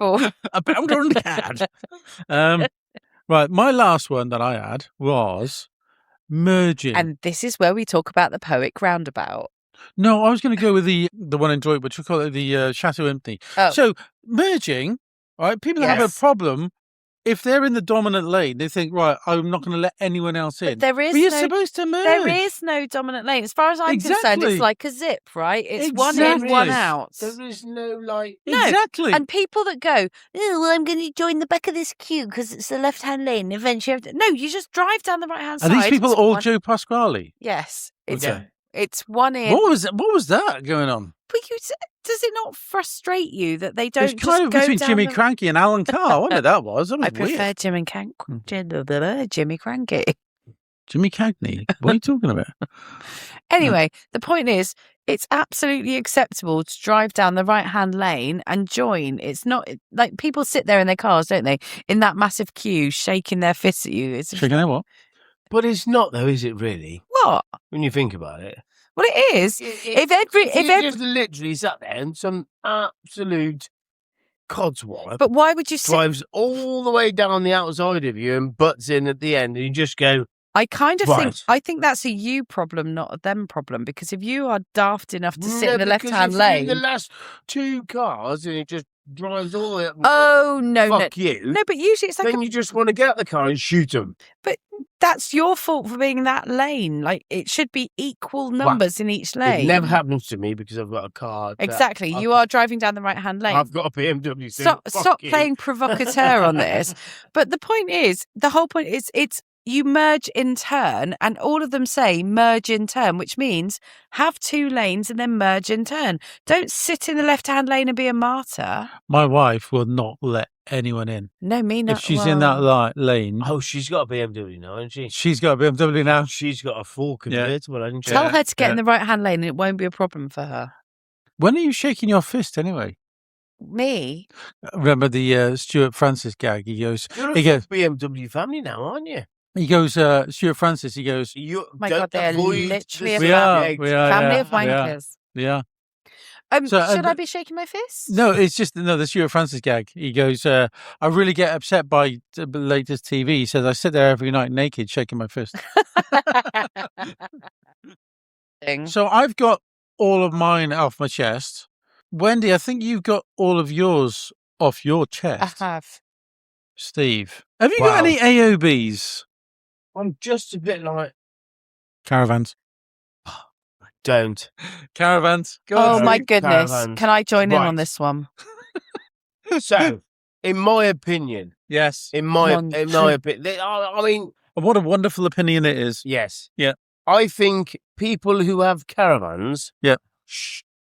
A bounder and cad. Right, my last one that I had was merging. And this is where we talk about the poetic roundabout. No, I was going to go with the one in Droid, which we call it the Chateau Empty. Oh. So merging, right? People have a problem. If they're in the dominant lane, they think, right, I'm not going to let anyone else in. But you're supposed to merge. There is no dominant lane. As far as I'm concerned, it's like a zip, right? It's one in, one out. There is no like... No. Exactly. And people that go, well, I'm going to join the back of this queue because it's the left-hand lane. Eventually, no, you just drive down the right-hand side. Are these people all Joe Pasquale? Yes. Okay. It's one in. What was that going on? But does it not frustrate you that they don't It's kind of go between down Jimmy the... Cranky and Alan Carr. I wonder that was. That was I prefer weird. Jimmy Cranky. Jimmy Cagney? What are you talking about? Anyway, the point is, it's absolutely acceptable to drive down the right-hand lane and join. It's not like people sit there in their cars, don't they, in that massive queue, shaking their fists at you. Shaking their what? But it's not, though, is it really? What? When you think about it. Well, it is. If just literally sat there and some absolute codswallop but why would you sit? drives all the way down the outside of you and butts in at the end, and you just go... I kind of Right. think that's a you problem, not a them problem. Because if you are daft enough to sit in the because left-hand if you're lane, in the last two cars and it just drives all the way up. oh no, Fuck you. no, but usually it's like Then you just want to get out the car and shoot them. But that's your fault for being that lane. Like it should be equal numbers in each lane. It never happens to me because I've got a car. Exactly. You are driving down the right-hand lane. I've got a BMW. Stop playing provocateur on this. But the whole point is, it's you merge in turn, and all of them say merge in turn, which means have two lanes and then merge in turn. Don't sit in the left-hand lane and be a martyr. My wife will not let anyone in. No, me not. If she's in that lane. Oh, she's got a BMW now, hasn't she? She's got a BMW now. She's got a full convertible, hasn't she? Tell her to get in the right-hand lane and it won't be a problem for her. When are you shaking your fist anyway? Me? Remember the Stuart Francis gag? He goes, You're a BMW family now, aren't you? Stuart Francis, he goes, My God, they're literally a we are, family of wankers. Yeah. Should I be shaking my fist? No, it's just the Stuart Francis gag. He goes, I really get upset by the latest TV. He says, I sit there every night naked shaking my fist. So I've got all of mine off my chest. Wendy, I think you've got all of yours off your chest. I have. Steve, have you got any AOBs? I'm just a bit like... Caravans. Don't. Caravans. Go Oh on. my goodness. Caravans. Can I join in Right. on this one? So, in my opinion, Yes. in my opinion, I mean, What a wonderful opinion it is. yes. Yeah. I think people who have caravans, Yeah.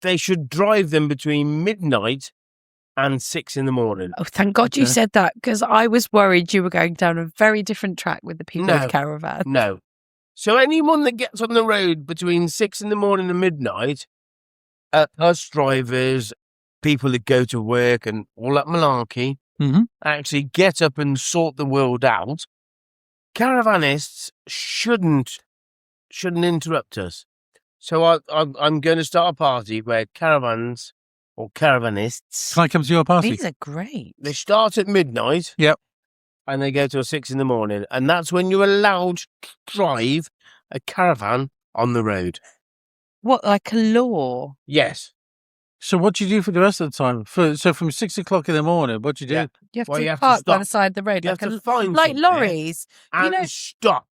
They should drive them between midnight and 6 in the morning. Oh, thank God you Okay. said that, because I was worried you were going down a very different track with the people No. of caravan. No. So anyone that gets on the road between 6 in the morning and midnight, bus drivers, people that go to work and all that malarkey, actually get up and sort the world out, caravanists shouldn't interrupt us. So I'm going to start a party where caravans or caravanists. Can I come to your party? These are great. They start at midnight. Yep. And they go till 6 a.m, and that's when you're allowed to drive a caravan on the road. What, like a law? Yes. So what do you do for the rest of the time? So from 6 o'clock in the morning, what do you do? Yeah. You have Well, to you have to park by stop. the side of the road, You like have to find like somewhere lorries. and know- stop.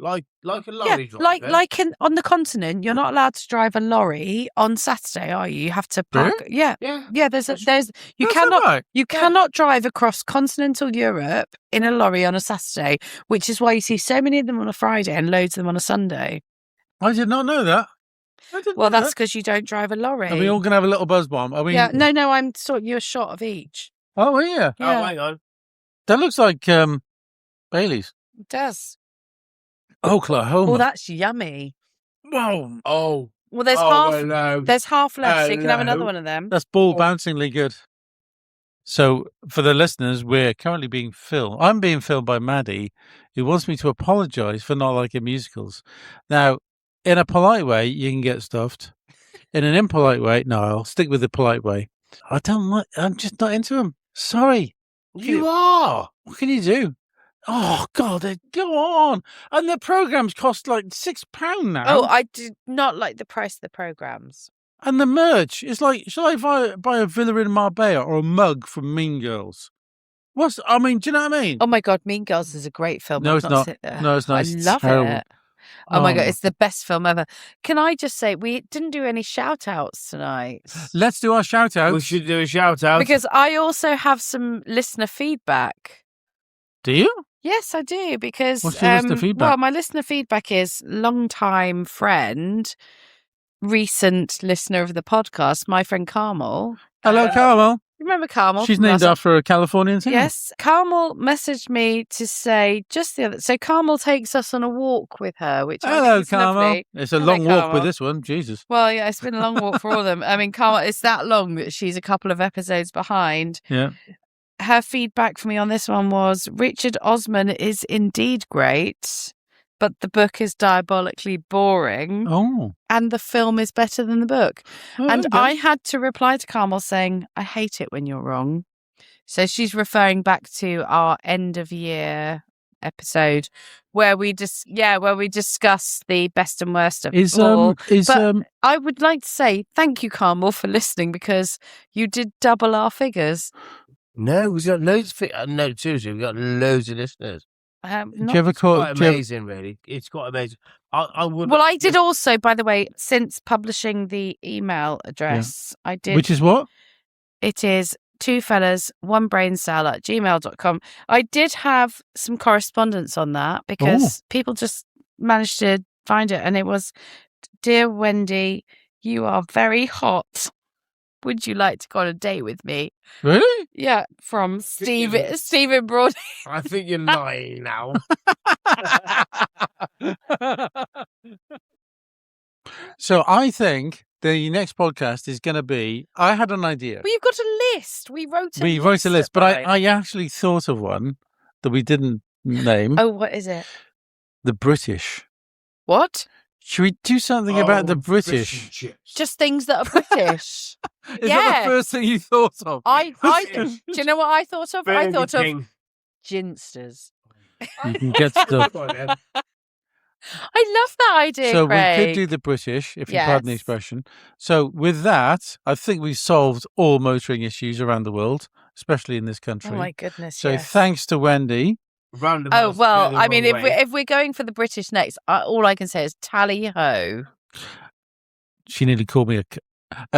Like a lorry driver. like on the continent, you're not allowed to drive a lorry on Saturday, are you? You have to park. Yeah. There's you cannot drive across continental Europe in a lorry on a Saturday, which is why you see so many of them on a Friday and loads of them on a Sunday. I did not know that. Well, that's because you don't drive a lorry. Are we all going to have a little buzz bomb? Are we? Yeah, no, I'm sorting you a shot of each. Oh, yeah. Oh, hang on. That looks like Bailey's. It does. Oklahoma. Oh, that's yummy. Wow. Oh. Well, there's half left, so you can have another one of them. That's bouncingly good. So, for the listeners, we're currently being filmed. I'm being filmed by Maddie, who wants me to apologise for not liking musicals. Now, in a polite way, you can get stuffed. In an impolite way, no, I'll stick with the polite way. I'm just not into them. Sorry. You are. What can you do? Oh, God, go on. And the programmes cost like £6 now. Oh, I did not like the price of the programmes. And the merch is like, shall I buy a villa in Marbella or a mug from Mean Girls? Do you know what I mean? Oh my God, Mean Girls is a great film. No, it's not. No, it's not. I It's love terrible. it. Oh my God, it's the best film ever. Can I just say, we didn't do any shout outs tonight. Let's do our shout outs. We should do a shout out. Because I also have some listener feedback. Do you? Yes, I do. Because what's your listener feedback? Well, my listener feedback is long-time friend, recent listener of the podcast, my friend Carmel. Hello, Carmel. Remember Carmel? She's named after a Californian singer. Yes. Carmel messaged me to say just the other. So Carmel takes us on a walk with her, which I think is Carmel. lovely. It's a Hello, long walk Carmel. with this one. Jesus. Well, yeah, it's been a long walk for all of them. I mean, Carmel, it's that long that she's a couple of episodes behind. Yeah. Her feedback for me on this one was Richard Osman is indeed great, but the book is diabolically boring. Oh. And the film is better than the book. Oh, and okay. I had to reply to Carmel saying, I hate it when you're wrong. So she's referring back to our end of year episode where we discuss the best and worst of all. I would like to say thank you, Carmel, for listening because you did double our figures. No, we've got loads of no, seriously, we've got loads of listeners. Do you ever call It's quite amazing, really. It's quite amazing. I would. Well, I did also, by the way, since publishing the email address, I did. Which is what? It is 2fellas1braincell@gmail.com. I did have some correspondence on that because people just managed to find it, and it was, "Dear Wendy, you are very hot. Would you like to go on a date with me?" Really? Yeah, from Stephen Broad. I think you're lying now. So I think the next podcast is going to be. I had an idea. Well, you've got a list. We wrote a list, but I actually thought of one that we didn't name. Oh, what is it? The British. What? Should we do something about the British? Just things that are British. Is that the first thing you thought of? Do you know what I thought of? I thought of ginsters. You can get stuff. I love that idea, So Craig. we could do the British, if you pardon the expression. So with that, I think we've solved all motoring issues around the world, especially in this country. Oh my goodness! So thanks to Wendy. Oh well, I mean, if we're going for the British next, all I can say is tally ho. She nearly called me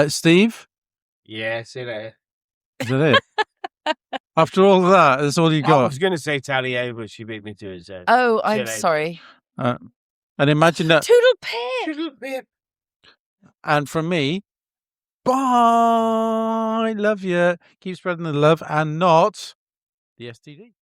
Steve. Yeah, see you later. Is that it? After all of that, that's all you got. I was going to say tally ho, but she beat me to it. So. Oh, I'm sorry. And imagine that. Toodle pip. And from me, bye. Love you. Keep spreading the love and not the STD.